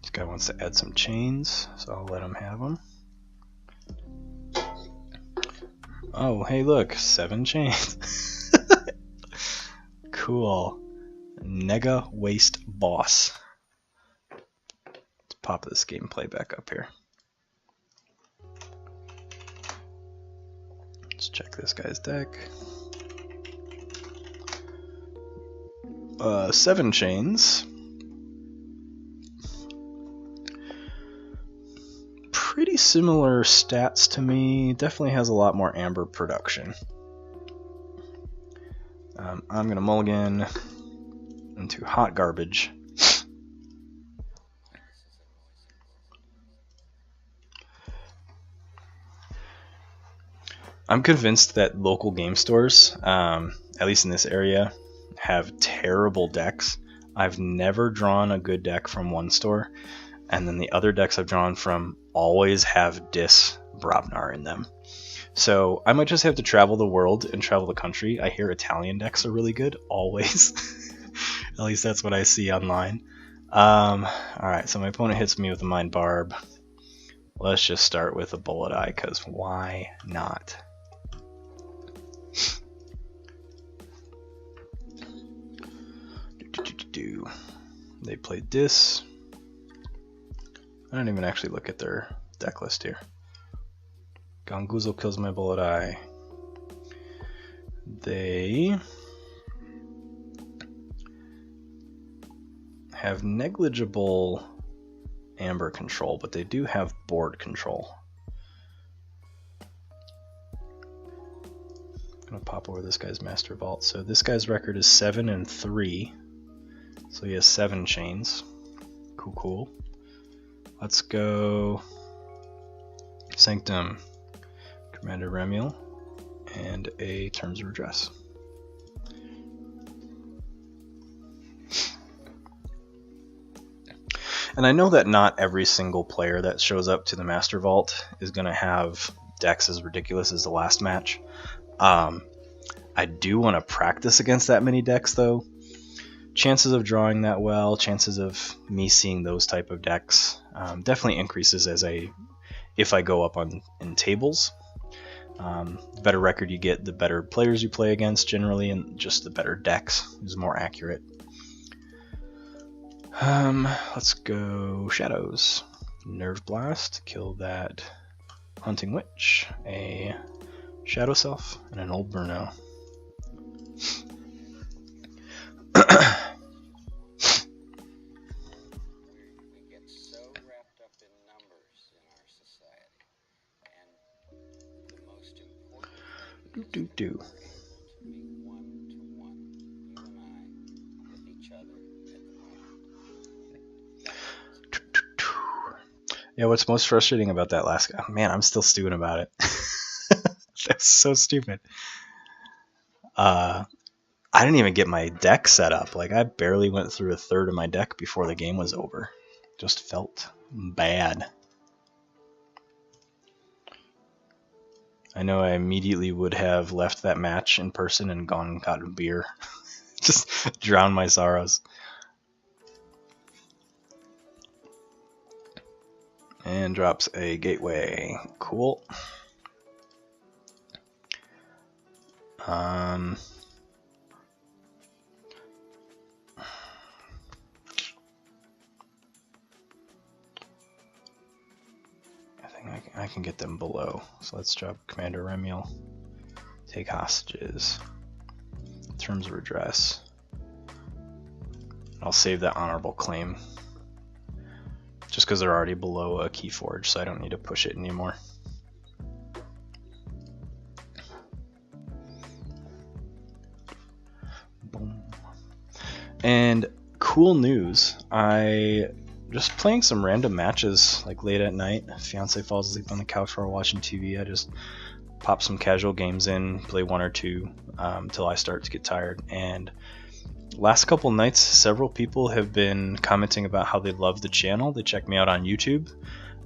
This guy wants to add some chains, so I'll let him have them. Oh, hey, look, 7 chains. Cool. Nega Waste Boss. Let's pop this gameplay back up here. Let's check this guy's deck. 7 chains. Pretty similar stats to me. Definitely has a lot more amber production. I'm gonna mulligan into hot garbage. I'm convinced that local game stores, at least in this area, have terrible decks. I've never drawn a good deck from one store, and then the other decks I've drawn from always have Dis Brobnar in them. So I might just have to travel the world and travel the country. I hear Italian decks are really good, always. At least that's what I see online. Alright, so my opponent hits me with a Mind Barb. Let's just start with a Bullet Eye, because why not? They played Dis. I don't even actually look at their deck list here. Gonguzo kills my Bullet Eye. They have negligible amber control, but they do have board control. I'm gonna pop over this guy's Master Vault. So this guy's record is 7-3. So he has 7 chains. Cool, cool. Let's go Sanctum, Commander Remiel, and a Terms of Redress. And I know that not every single player that shows up to the Master Vault is going to have decks as ridiculous as the last match. I do want to practice against that many decks, though. Chances of drawing that well, chances of me seeing those type of decks definitely increases if I go up in tables. The better record you get, the better players you play against generally, and just the better decks is more accurate. Let's go Shadows. Nerve Blast, kill that Hunting Witch, a Shadow Self, and an Old Bruno. Do. Yeah, what's most frustrating about that last guy? Man, I'm still stewing about it. That's so stupid. I didn't even get my deck set up. Like, I barely went through a third of my deck before the game was over. Just felt bad. I know I immediately would have left that match in person and gone and gotten a beer. Just drown my sorrows. And drops a gateway. Cool. I think I can get them below. So let's drop Commander Remiel. Take hostages. Terms of redress. I'll save that honorable claim. Just because they're already below a Keyforge, so I don't need to push it anymore. Boom. And cool news, I just playing some random matches like late at night. Fiance falls asleep on the couch while watching TV. I just pop some casual games in, play one or two till I start to get tired. And last couple nights, several people have been commenting about how they love the channel. They check me out on YouTube.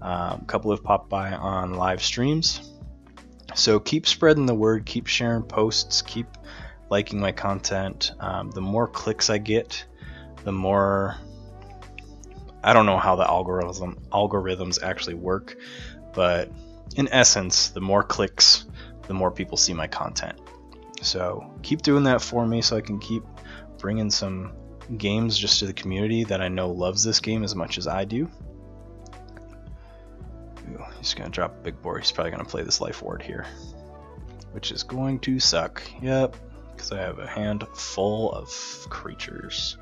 A couple have popped by on live streams. So keep spreading the word, keep sharing posts, keep liking my content. The more clicks I get, the more... I don't know how the algorithms actually work, but in essence, the more clicks, the more people see my content. So keep doing that for me so I can keep bringing some games just to the community that I know loves this game as much as I do. Ooh, he's gonna drop a big board. He's probably gonna play this Life Ward here, which is going to suck. Yep, because I have a hand full of creatures.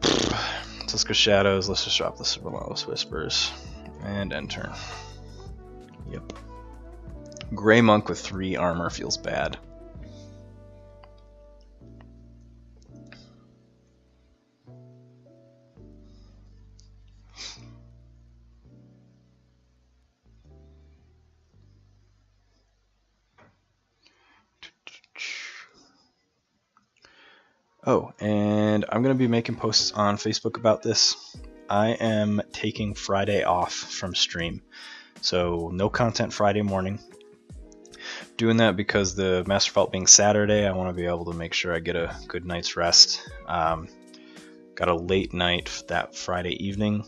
Let's go Shadows. Let's just drop the Relentless Whispers and end turn. Yep. Gray Monk with 3 armor feels bad. Oh, and I'm going to be making posts on Facebook about this. I am taking Friday off from stream, so no content Friday morning. Doing that because the Master Vault being Saturday, I want to be able to make sure I get a good night's rest. Got a late night that Friday evening,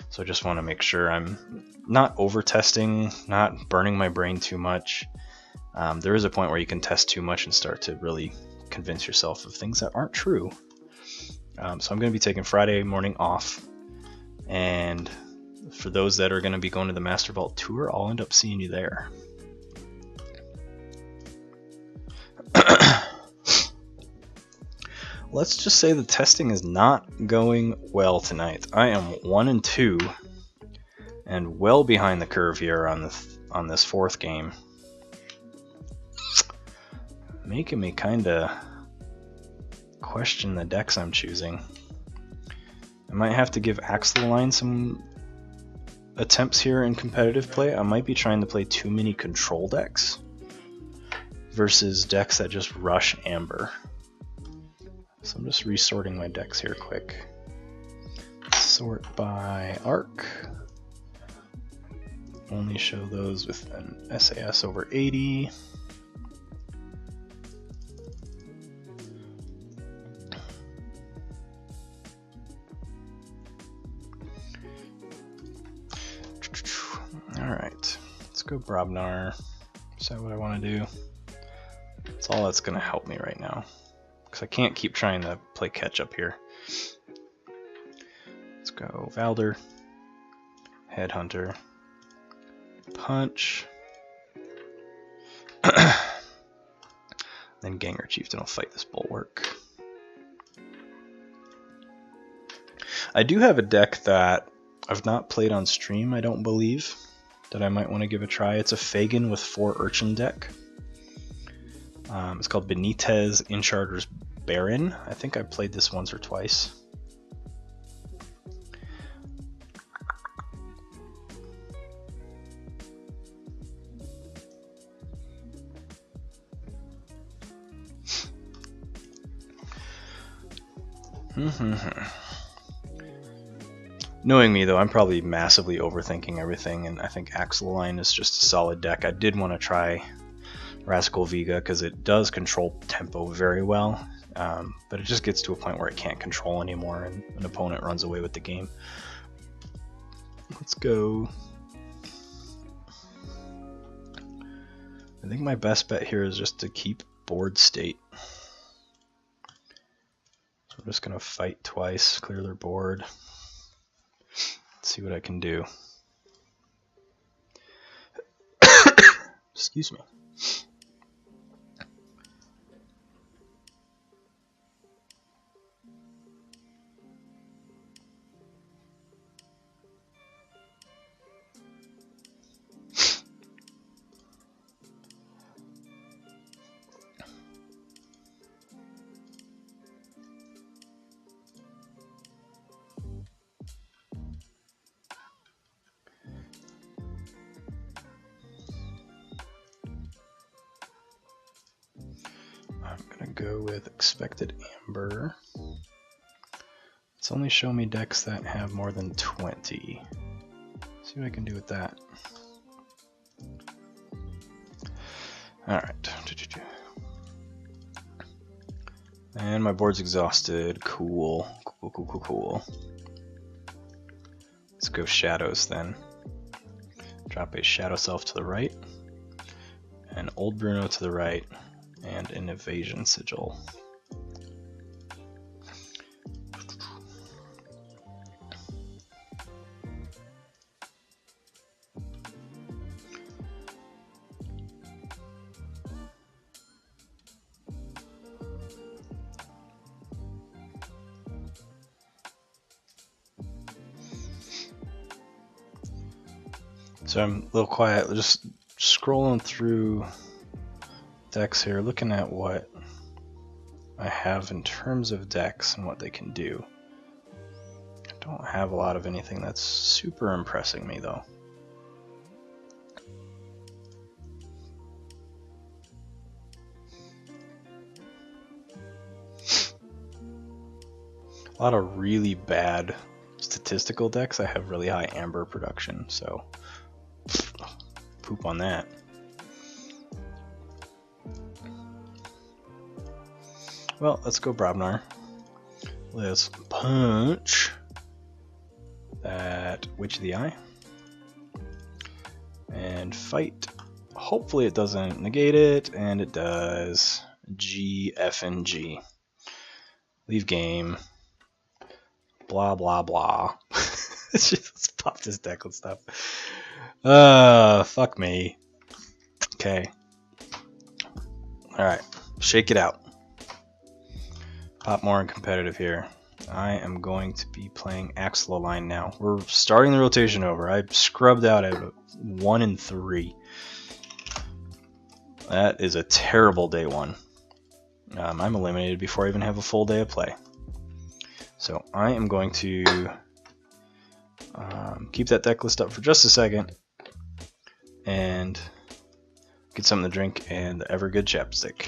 so I just want to make sure I'm not over-testing, not burning my brain too much. There is a point where you can test too much and start to really convince yourself of things that aren't true. So I'm going to be taking Friday morning off, and for those that are going to be going to the Master Vault tour, I'll end up seeing you there. Let's just say the testing is not going well tonight. I am 1-2 and well behind the curve here on this 4th game. Making me kinda question the decks I'm choosing. I might have to give Axeline some attempts here in competitive play. I might be trying to play too many control decks versus decks that just rush Amber. So I'm just resorting my decks here quick. Sort by arc. Only show those with an SAS over 80. Alright, let's go Brobnar. Is that what I want to do? That's all that's going to help me right now, because I can't keep trying to play catch up here. Let's go Valder, Headhunter, Punch, then Ganger Chieftain will fight this Bulwark. I do have a deck that I've not played on stream, I don't believe, that I might want to give a try. It's a Fagin with 4 Urchin deck. It's called Benitez Incharter's Baron. I think I played this once or twice. Knowing me though, I'm probably massively overthinking everything, and I think Axeline is just a solid deck. I did want to try Rascal Vega because it does control tempo very well, but it just gets to a point where it can't control anymore and an opponent runs away with the game. Let's go. I think my best bet here is just to keep board state. So I'm just going to fight twice, clear their board. Let's see what I can do. Excuse me. I'm going to go with Expected Amber. It's only show me decks that have more than 20. See what I can do with that. Alright. And my board's exhausted. Cool. Cool. Let's go Shadows then. Drop a Shadow Self to the right. An Old Bruno to the right. And an Evasion Sigil. So I'm a little quiet, just scrolling through decks here, looking at what I have in terms of decks and what they can do. I don't have a lot of anything that's super impressing me though. A lot of really bad statistical decks. I have really high amber production, so poop on that. Well, let's go Brobnar. Let's punch that Witch of the Eye and fight. Hopefully it doesn't negate it, and it does. G, F, and G. Leave game. Blah, blah, blah. Let's pop this deck. Let's stop. Fuck me. Okay. Alright. Shake it out. Pop more in competitive here. I am going to be playing Axeloline now. We're starting the rotation over. I scrubbed out at 1 and 3. That is a terrible day one. I'm eliminated before I even have a full day of play. So I am going to keep that deck list up for just a second and get something to drink and the ever good chapstick.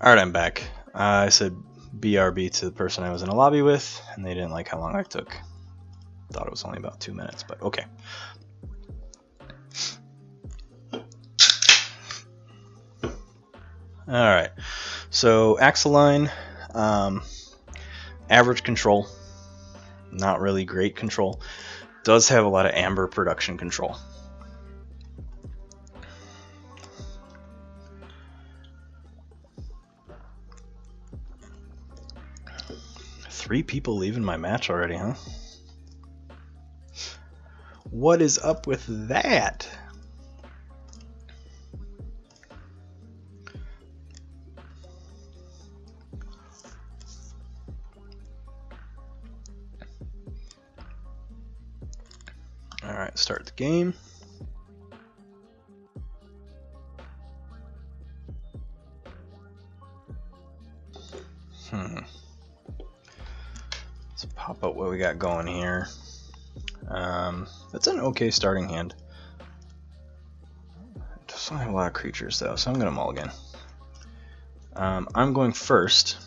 Alright, I'm back. I said BRB to the person I was in a lobby with, and they didn't like how long I took. Thought it was only about 2 minutes, but okay. Alright, so Axeline, average control, not really great control, does have a lot of amber production control. Three people leaving my match already, huh? What is up with that? Alright, start the game. Let's pop up what we got going here. That's an okay starting hand. It doesn't have a lot of creatures though, so I'm gonna mulligan. I'm going first.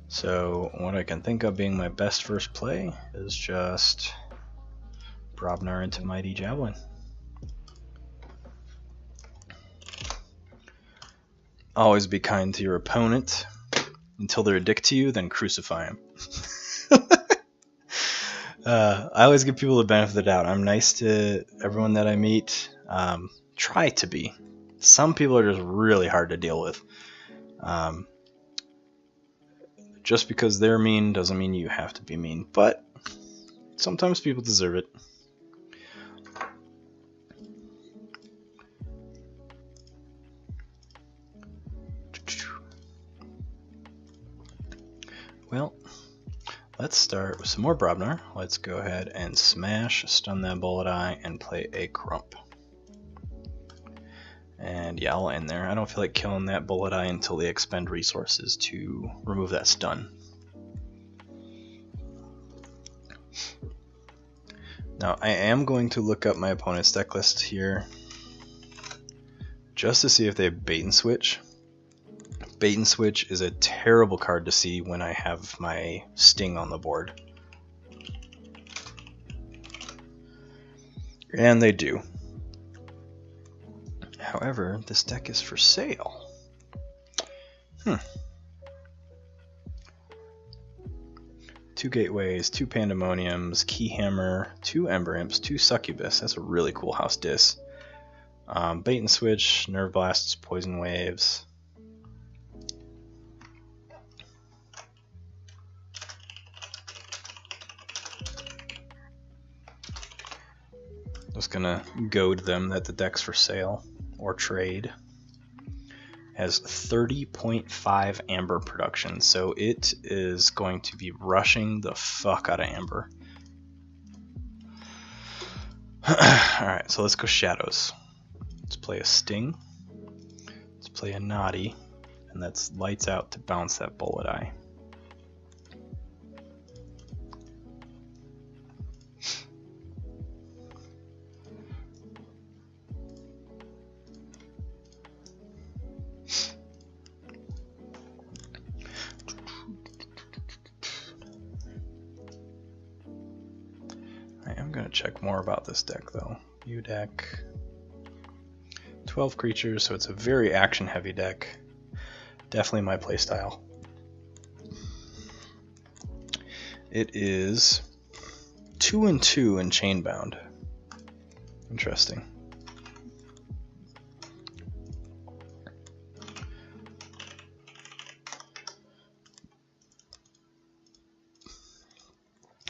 So what I can think of being my best first play is just Brobnar into Mighty Javelin. Always be kind to your opponent until they're a dick to you, then crucify him. I always give people the benefit of the doubt. I'm nice to everyone that I meet. Try to be. Some people are just really hard to deal with. Just because they're mean doesn't mean you have to be mean, but sometimes people deserve it. Well, let's start with some more Brobnar. Let's go ahead and smash, stun that Bullet Eye, and play a Crump. And yeah, I'll end there. I don't feel like killing that Bullet Eye until they expend resources to remove that stun. Now, I am going to look up my opponent's deck list here just to see if they have Bait and Switch. Bait and Switch is a terrible card to see when I have my Sting on the board. And they do. However, this deck is for sale. 2 Gateways, 2 Pandemoniums, Keyhammer, 2 Ember Imps, 2 Succubus. That's a really cool house dis. Bait and Switch, Nerve Blasts, Poison Waves. Just gonna goad them that the deck's for sale or trade. Has 30.5 amber production, so it is going to be rushing the fuck out of amber. Alright, so let's go Shadows. Let's play a Sting. Let's play a Naughty, and that's Lights Out to bounce that Bullet Eye. I'm going to check more about this deck though. View deck. 12 creatures, so it's a very action heavy deck. Definitely my playstyle. It is 2-2 in Chainbound. Interesting.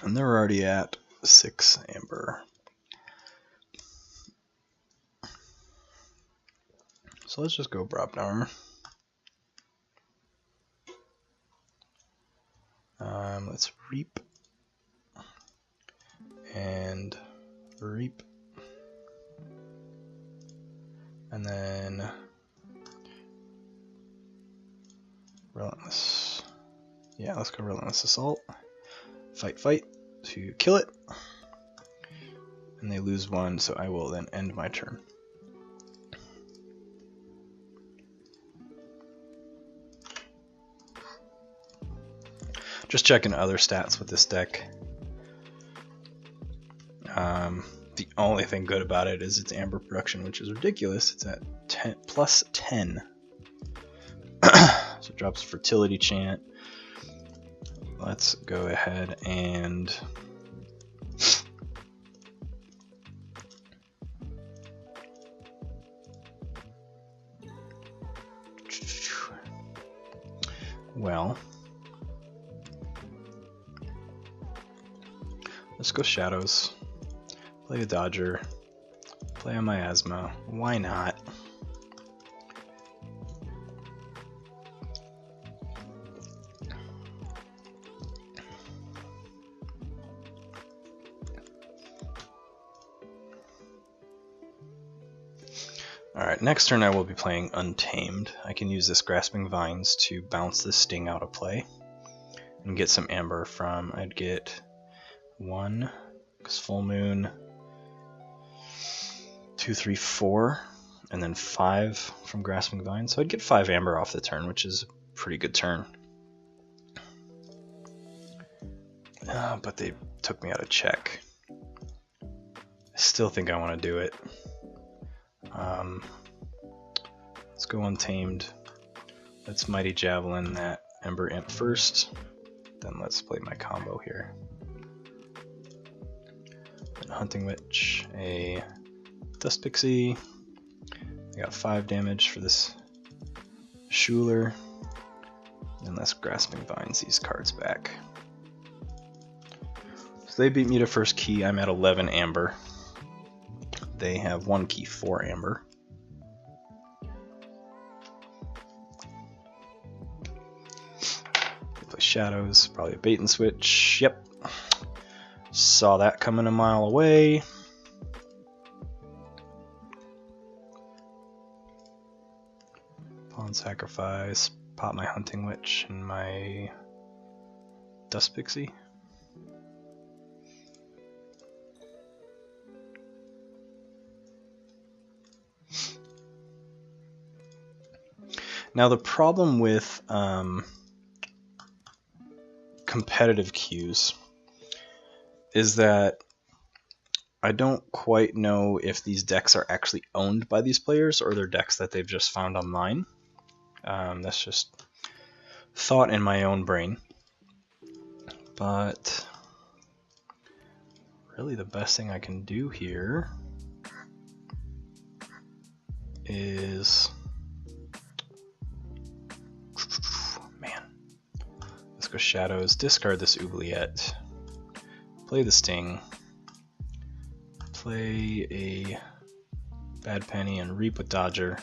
And they're already at 6 amber. So let's just go Brobnar. Let's Reap and Reap, and then Relentless. Yeah, let's go Relentless Assault. Fight to kill it, and they lose 1, so I will then end my turn. Just checking other stats with this deck. The only thing good about it is its amber production, which is ridiculous. It's at plus 10. So it drops Fertility Chant. Let's go ahead and well, let's go Shadows, play a Dodger, play a Miasma. Why not? Alright, next turn I will be playing Untamed. I can use this Grasping Vines to bounce this Sting out of play and get some Amber from, I'd get 1, because Full Moon, 2, 3, 4, and then 5 from Grasping Vines. So I'd get 5 Amber off the turn, which is a pretty good turn. But they took me out of check. I still think I want to do it. Let's go Untamed. Let's Mighty Javelin that Ember Imp first. Then let's play my combo here. Then Hunting Witch, a Dust Pixie. I got 5 damage for this Schuler. And let's Grasping Vines these cards back. So they beat me to first key. I'm at 11 Amber. They have 1 key, 4 Amber. They play Shadows, probably a bait and switch. Yep. Saw that coming a mile away. Pawn Sacrifice, pop my Hunting Witch and my Dust Pixie. Now the problem with competitive queues is that I don't quite know if these decks are actually owned by these players or they're decks that they've just found online. That's just thought in my own brain. But really the best thing I can do here is... Go Shadows, discard this Oubliette, play the Sting, play a Bad Penny and Reap with Dodger,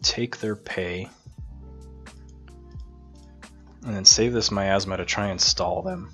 take their pay, and then save this Miasma to try and stall them.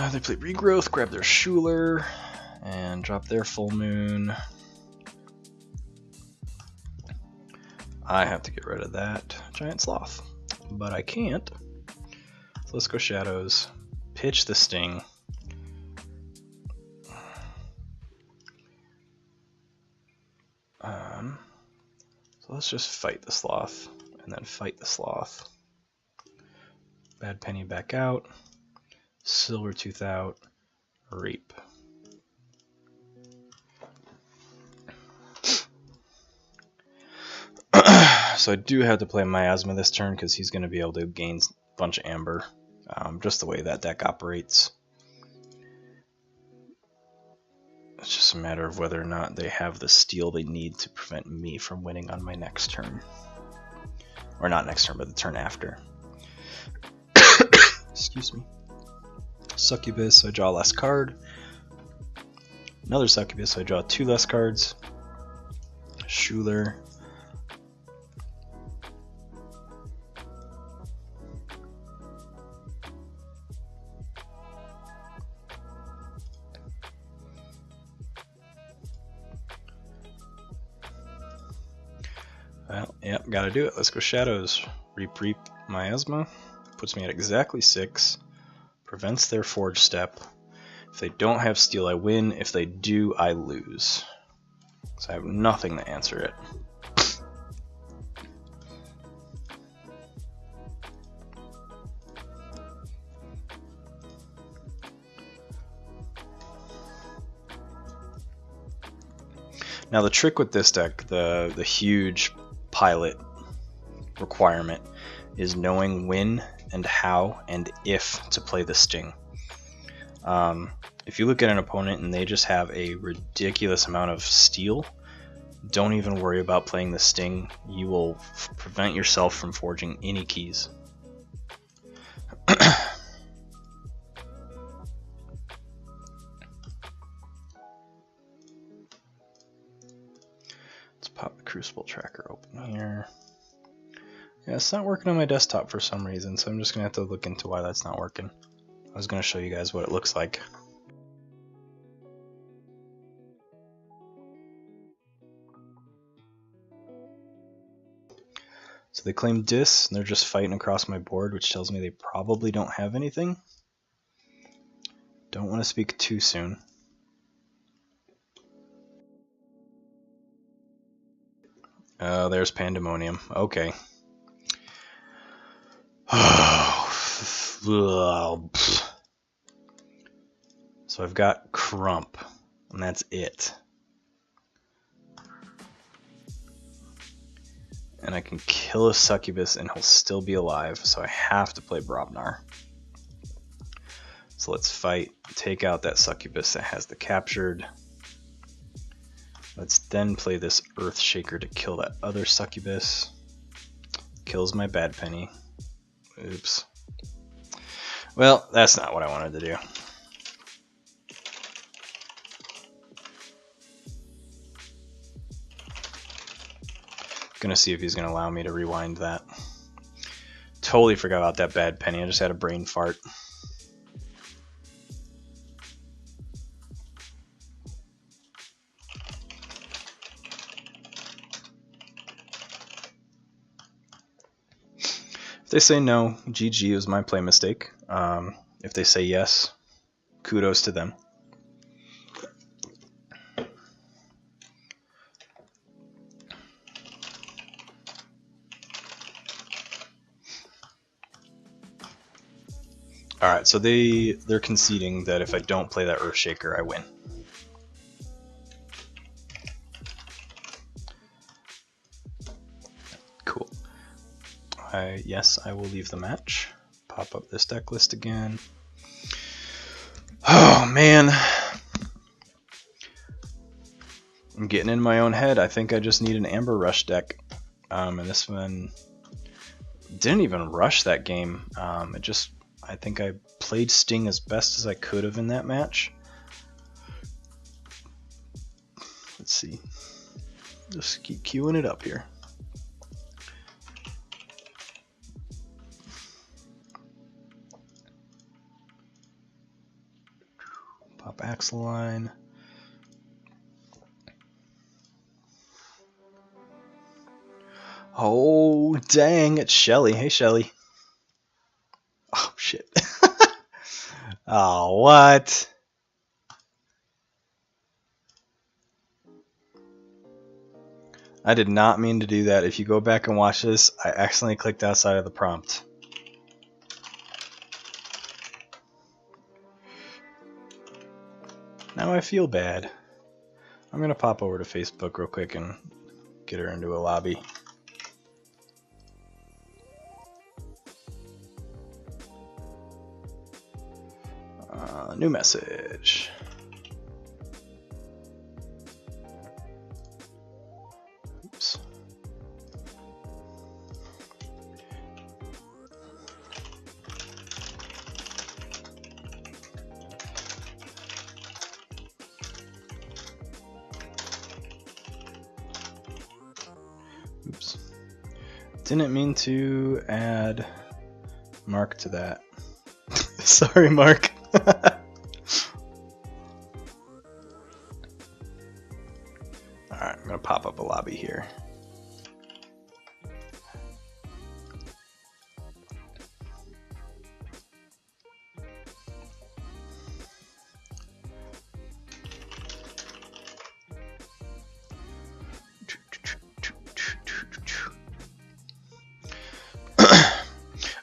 They play Regrowth, grab their Schuler, and drop their Full Moon. I have to get rid of that Giant Sloth, but I can't. So let's go Shadows, pitch the Sting. So let's just fight the Sloth, and then fight the Sloth. Bad Penny back out. Silvertooth out, Reap. So I do have to play Miasma this turn because he's going to be able to gain a bunch of Amber, just the way that deck operates. It's just a matter of whether or not they have the steal they need to prevent me from winning on my next turn. Or not next turn, but the turn after. Excuse me. Succubus, so I draw a less card. Another Succubus, so I draw 2 less cards. Schuler. Well, yep, gotta do it. Let's go Shadows. Reap Reap Miasma. Puts me at exactly 6. Prevents their Forge Step. If they don't have Steel, I win. If they do, I lose. So I have nothing to answer it. Now the trick with this deck, the huge pilot requirement, is knowing when and how and if to play the Sting. If you look at an opponent and they just have a ridiculous amount of steel, don't even worry about playing the Sting. You will prevent yourself from forging any keys. Let's pop the Crucible Tracker open here. Yeah, it's not working on my desktop for some reason, so I'm just going to have to look into why that's not working. I was going to show you guys what it looks like. So they claim Dis, and they're just fighting across my board, which tells me they probably don't have anything. Don't want to speak too soon. Oh, there's Pandemonium. Okay. So I've got Crump, and that's it. And I can kill a Succubus and he'll still be alive, so I have to play Brobnar. So let's fight, take out that Succubus that has the captured. Let's then play this Earthshaker to kill that other Succubus. Kills my Bad Penny. Oops. Well, that's not what I wanted to do. Gonna see if he's gonna allow me to rewind that. Totally forgot about that Bad Penny. I just had a brain fart. If they say no, GG, was my play mistake. If they say yes, kudos to them. Alright, so they're conceding that if I don't play that Earthshaker, I win. Cool. Yes, I will leave the match. Pop up this deck list again. Oh, man. I'm getting in my own head. I think I just need an Amber Rush deck. And this one didn't even rush that game. I think I played Sting as best as I could have in that match. Let's see. Just keep queuing it up here. Pop Axeline. Oh, dang, it's Shelly. Hey, Shelly. Oh, shit. Oh, what? I did not mean to do that. If you go back and watch this, I accidentally clicked outside of the prompt. Now I feel bad. I'm going to pop over to Facebook real quick and get her into a lobby. New message. Oops. Oops. Didn't mean to add Mark to that. Sorry, Mark. Alright, I'm going to pop up a lobby here.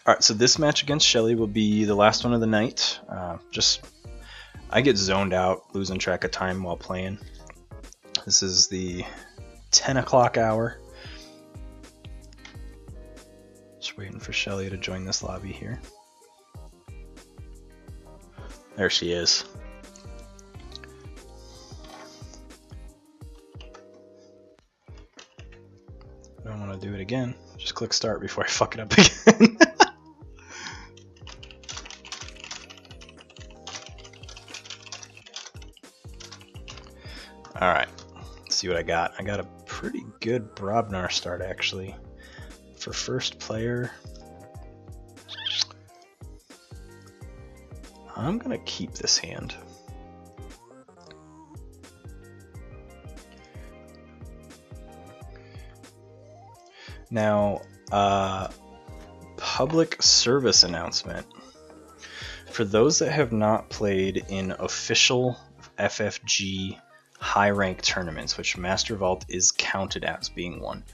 Alright, so this match against Shelly will be the last one of the night. I get zoned out, losing track of time while playing. This is the 10 o'clock hour. Just waiting for Shelly to join this lobby here. There she is. I don't want to do it again. Just click start before I fuck it up again. Alright, let's see what I got. I got a pretty good Brobnar start actually. For first player, I'm gonna keep this hand. Now, public service announcement. For those that have not played in official FFG high rank tournaments, which Master Vault is counted as being one,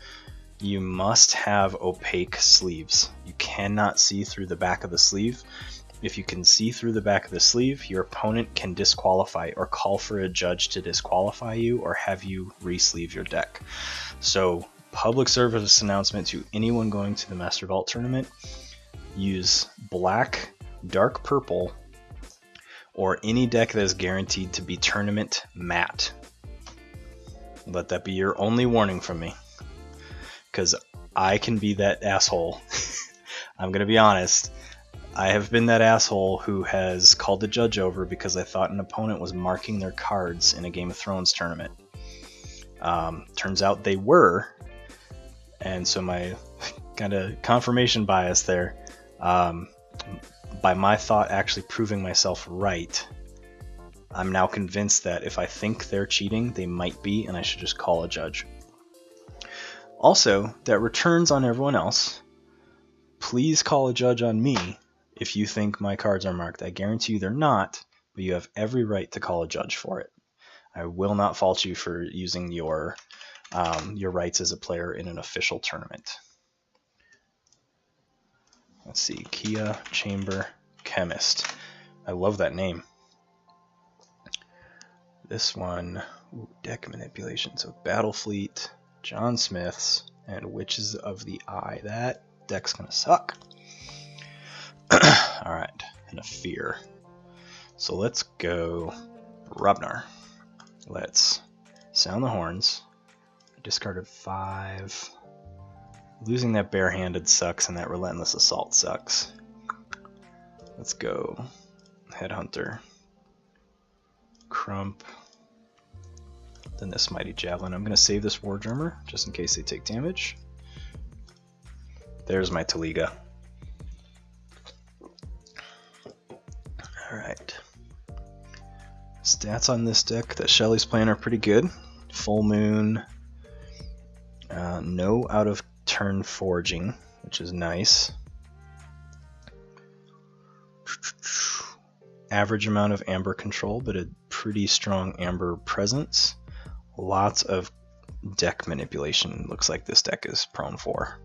you must have opaque sleeves. You cannot see through the back of the sleeve. If you can see through the back of the sleeve, your opponent can disqualify or call for a judge to disqualify you or have you re-sleeve your deck. So, public service announcement to anyone going to the Master Vault tournament: use black, dark purple, or any deck that is guaranteed to be tournament matte. Let that be your only warning from me, because I can be that asshole. I'm gonna be honest. I have been that asshole who has called the judge over because I thought an opponent was marking their cards in a Game of Thrones tournament. Turns out they were, and so my kind of confirmation bias there, by my thought actually proving myself right, I'm now convinced that if I think they're cheating, they might be, and I should just call a judge. Also, that returns on everyone else. Please call a judge on me if you think my cards are marked. I guarantee you they're not, but you have every right to call a judge for it. I will not fault you for using your rights as a player in an official tournament. Let's see, Kia Chamber Chemist. I love that name. This one, ooh, deck manipulation. So Battlefleet, John Smiths, and Witches of the Eye. That deck's gonna suck. Alright, and a Fear. So let's go Brobnar. Let's sound the horns. I discarded 5. Losing that barehanded sucks, and that relentless assault sucks. Let's go Headhunter. Crump. Then this Mighty Javelin. I'm going to save this War Drummer just in case they take damage. There's my Taliga. Alright. Stats on this deck that Shelly's playing are pretty good. Full Moon. No out of turn foraging, which is nice. Average amount of amber control, but a pretty strong amber presence. Lots of deck manipulation, looks like this deck is prone for.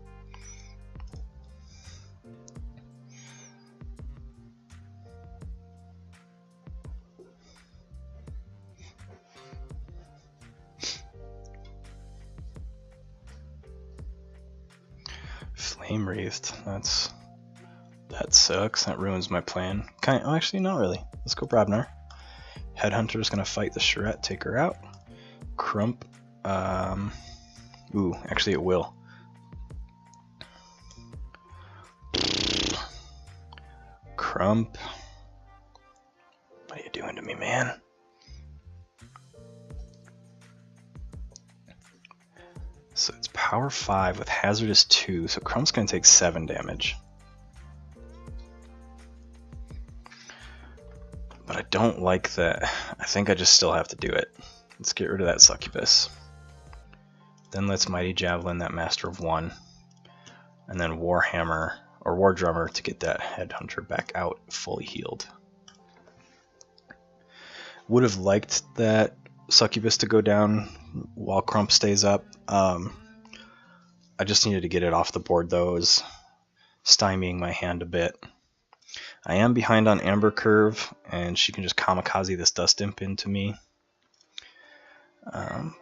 Flame Wreathed, that sucks. That ruins my plan. Oh, actually, not really. Let's go Brobnar. Headhunter's gonna fight the Charette, take her out. Crump. Ooh, actually it will. Crump. What are you doing to me, man? So it's power 5 with hazardous 2, so Crump's gonna take 7 damage. But I don't like that. I think I just still have to do it. Let's get rid of that Succubus. Then let's Mighty Javelin that Master of 1. And then Warhammer, or War Drummer, to get that Headhunter back out fully healed. Would have liked that Succubus to go down while Crump stays up. I just needed to get it off the board though. It was stymieing my hand a bit. I am behind on Amber Curve, and she can just kamikaze this Dust Imp into me.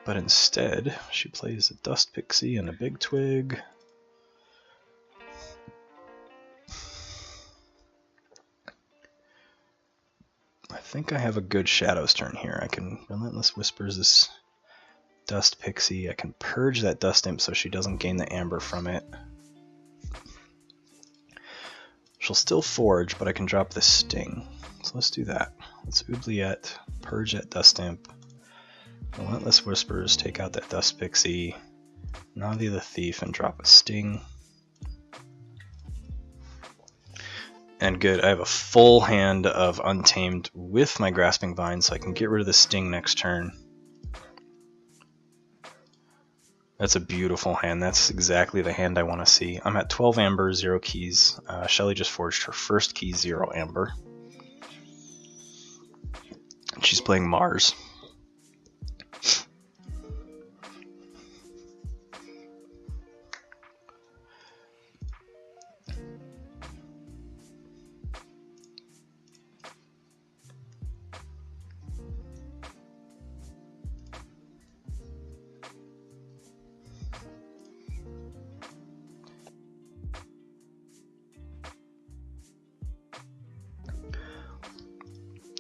But instead, she plays a Dust Pixie and a Big Twig. I think I have a good Shadows turn here. I can Relentless Whispers this Dust Pixie. I can purge that Dust Imp so she doesn't gain the Amber from it. She'll still forge, but I can drop the Sting. So let's do that. Let's Oubliette, purge that Dust Imp. Relentless Whispers, take out that Dust Pixie. Navi the Thief, and drop a Sting. And good, I have a full hand of Untamed with my Grasping Vine, so I can get rid of the Sting next turn. That's a beautiful hand. That's exactly the hand I want to see. I'm at 12 Amber, 0 keys. Shelly just forged her first key, 0 Amber. And she's playing Mars.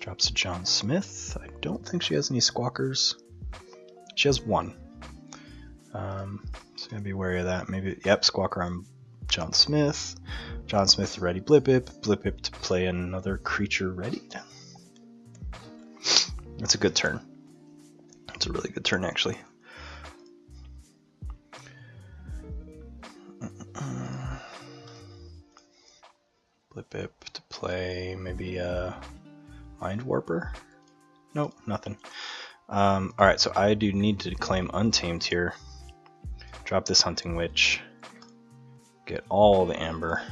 Drops a John Smith. I don't think she has any Squawkers. She has one. So gotta be wary of that. Maybe, yep, Squawker on John Smith. John Smith ready Blip-Ip. Blip-Ip to play another creature readied. That's a good turn. It's a really good turn, actually. Blip-Ip to play maybe a Mind Warper? Nope, nothing. Alright, so I do need to claim Untamed here. Drop this Hunting Witch. Get all the Amber.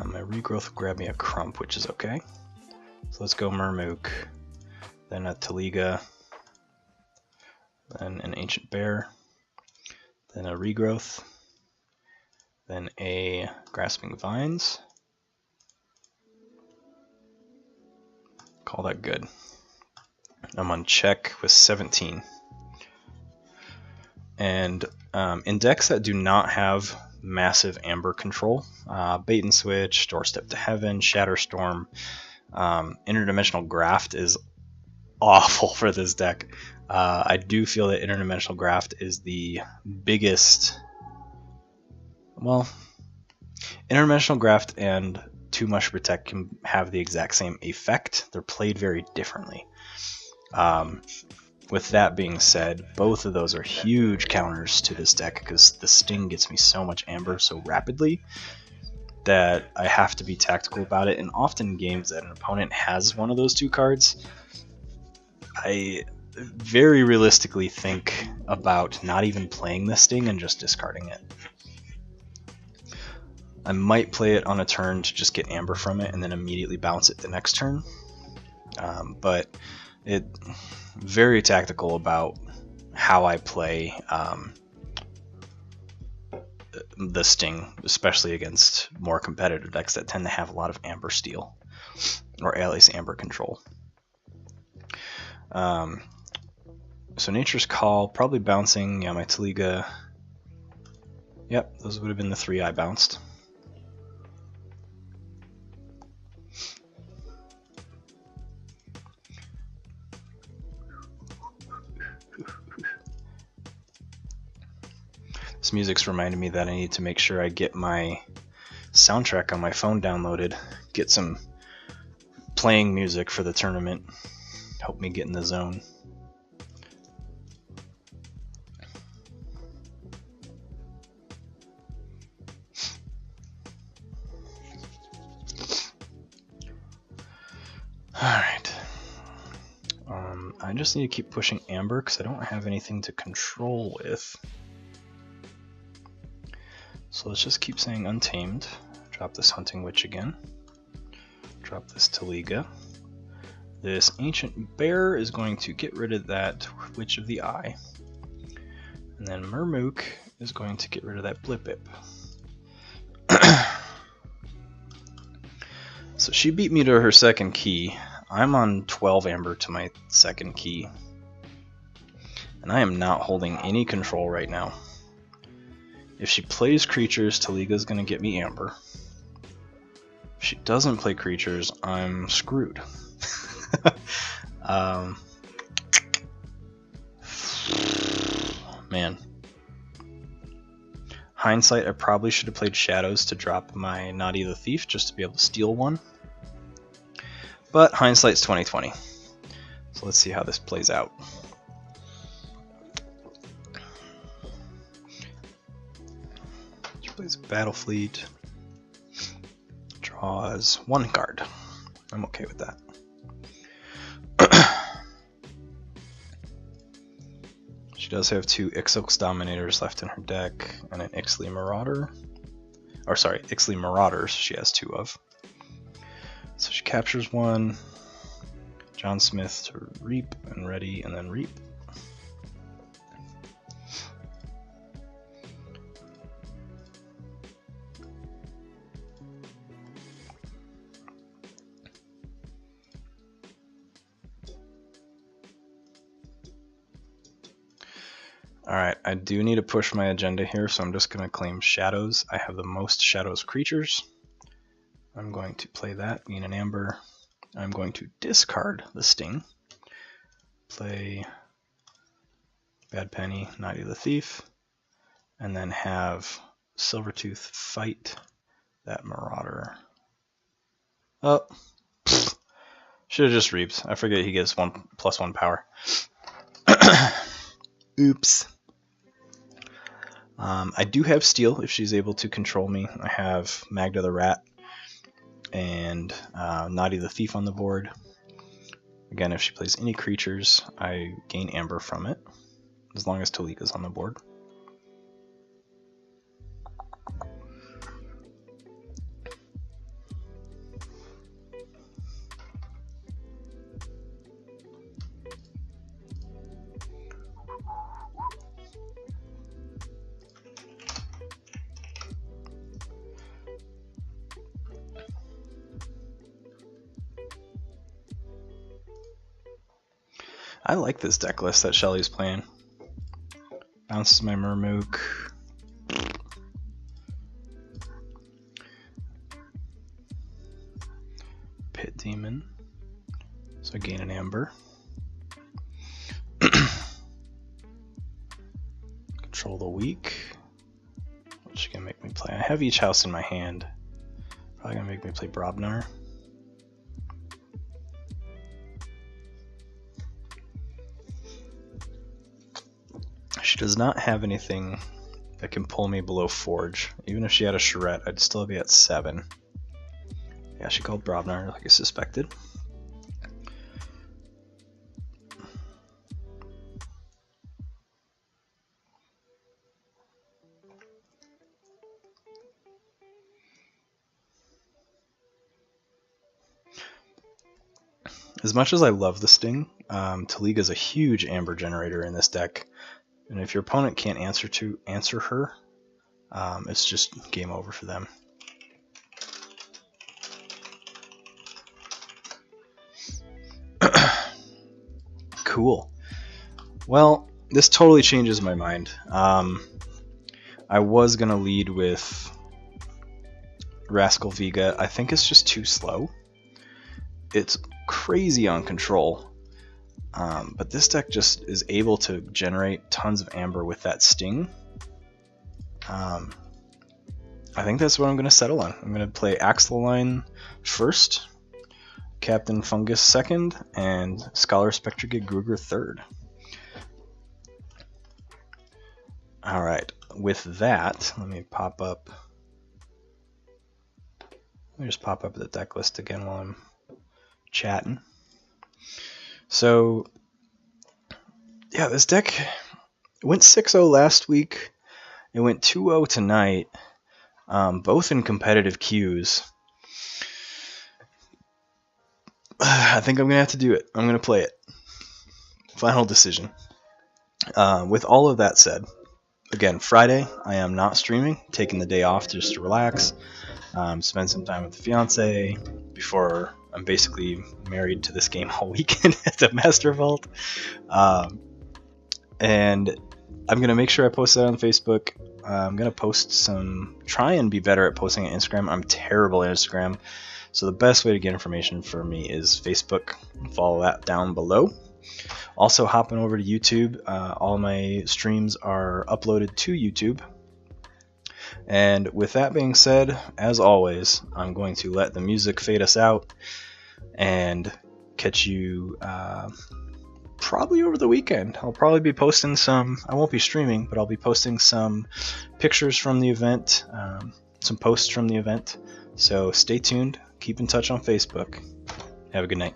My Regrowth will grab me a Crump, which is okay. So let's go Murmook. Then a Taliga. Then an Ancient Bear. Then a Regrowth. Then a Grasping Vines. Call that good. I'm on check with 17. And in decks that do not have massive Amber control, Bait and Switch, Doorstep to Heaven, Shatterstorm, Interdimensional Graft is awful for this deck. I do feel that Interdimensional Graft is the biggest. Well, Interdimensional Graft and Too Much Protect can have the exact same effect. They're played very differently. With that being said, both of those are huge counters to this deck because the Sting gets me so much Amber so rapidly that I have to be tactical about it. And often in games that an opponent has one of those two cards, I very realistically think about not even playing the Sting and just discarding it. I might play it on a turn to just get Amber from it and then immediately bounce it the next turn. But it very tactical about how I play the Sting, especially against more competitive decks that tend to have a lot of Amber Steel, or at least Amber control. So Nature's Call, probably bouncing, yeah, my Taliga. Yep, those would have been the 3 I bounced. This music's reminding me that I need to make sure I get my soundtrack on my phone downloaded, get some playing music for the tournament, help me get in the zone. Alright. I just need to keep pushing Amber because I don't have anything to control with. So let's just keep saying Untamed. Drop this Hunting Witch again. Drop this Taliga. This Ancient Bear is going to get rid of that Witch of the Eye. And then Murmook is going to get rid of that Blipip. So she beat me to her second key. I'm on 12 amber to my second key. And I am not holding any control right now. If she plays creatures, Taliga's going to get me amber. If she doesn't play creatures, I'm screwed. Man. Hindsight, I probably should have played Shadows to drop my Naughty the Thief just to be able to steal one. But hindsight's 20/20. So let's see how this plays out. She plays Battlefleet. Draws one card. I'm okay with that. She does have 2 Ixox Dominators left in her deck, and an Ixtli Marauder. Or sorry, Ixtli Marauders she has 2 of. So she captures one. John Smith to reap and ready, and then reap. Alright, I do need to push my agenda here, so I'm just going to claim Shadows. I have the most Shadows creatures. I'm going to play that, gain an amber. I'm going to discard the Sting. Play Bad Penny, Naughty the Thief. And then have Silvertooth fight that Marauder. Oh, should have just reaped. I forget he gets 1+1 power. Oops. I do have Steel if she's able to control me. I have Magda the Rat and Naughty the Thief on the board. Again, if she plays any creatures, I gain amber from it, as long as Taliga's on the board. I like this deck list that Shelly's playing. Bounces my Murmook. Pit Demon. So I gain an amber. Control the weak. Which can make me play. I have each house in my hand. Probably gonna make me play Brobnar. She does not have anything that can pull me below Forge. Even if she had a Charette, I'd still be at 7. Yeah, she called Brobnar like I suspected. As much as I love the Sting, Taliga's a huge amber generator in this deck. And if your opponent can't answer her, it's just game over for them. Cool. Well, this totally changes my mind. I was going to lead with Rascal Vega. I think it's just too slow. It's crazy on control. But this deck just is able to generate tons of amber with that Sting. I think that's what I'm going to settle on. I'm going to play Axeline first, Captain Fungus second, and Scholar Spectragate Gruger third. Alright, with that, let me just pop up the deck list again while I'm chatting. So, yeah, this deck went 6-0 last week. It went 2-0 tonight, both in competitive queues. I think I'm going to have to do it. I'm going to play it. Final decision. With all of that said, Again, Friday, I am not streaming, taking the day off just to relax, spend some time with the fiance before I'm basically married to this game all weekend at the Master Vault. And I'm going to make sure I post that on Facebook. I'm going to try and be better at posting on Instagram. I'm terrible at Instagram. So the best way to get information for me is Facebook. Follow that down below. Also hopping over to YouTube. All my streams are uploaded to YouTube. And with that being said, as always, I'm going to let the music fade us out and catch you probably over the weekend. I'll probably be posting I won't be streaming, but I'll be posting some pictures from the event, some posts from the event. So stay tuned, keep in touch on Facebook. Have a good night.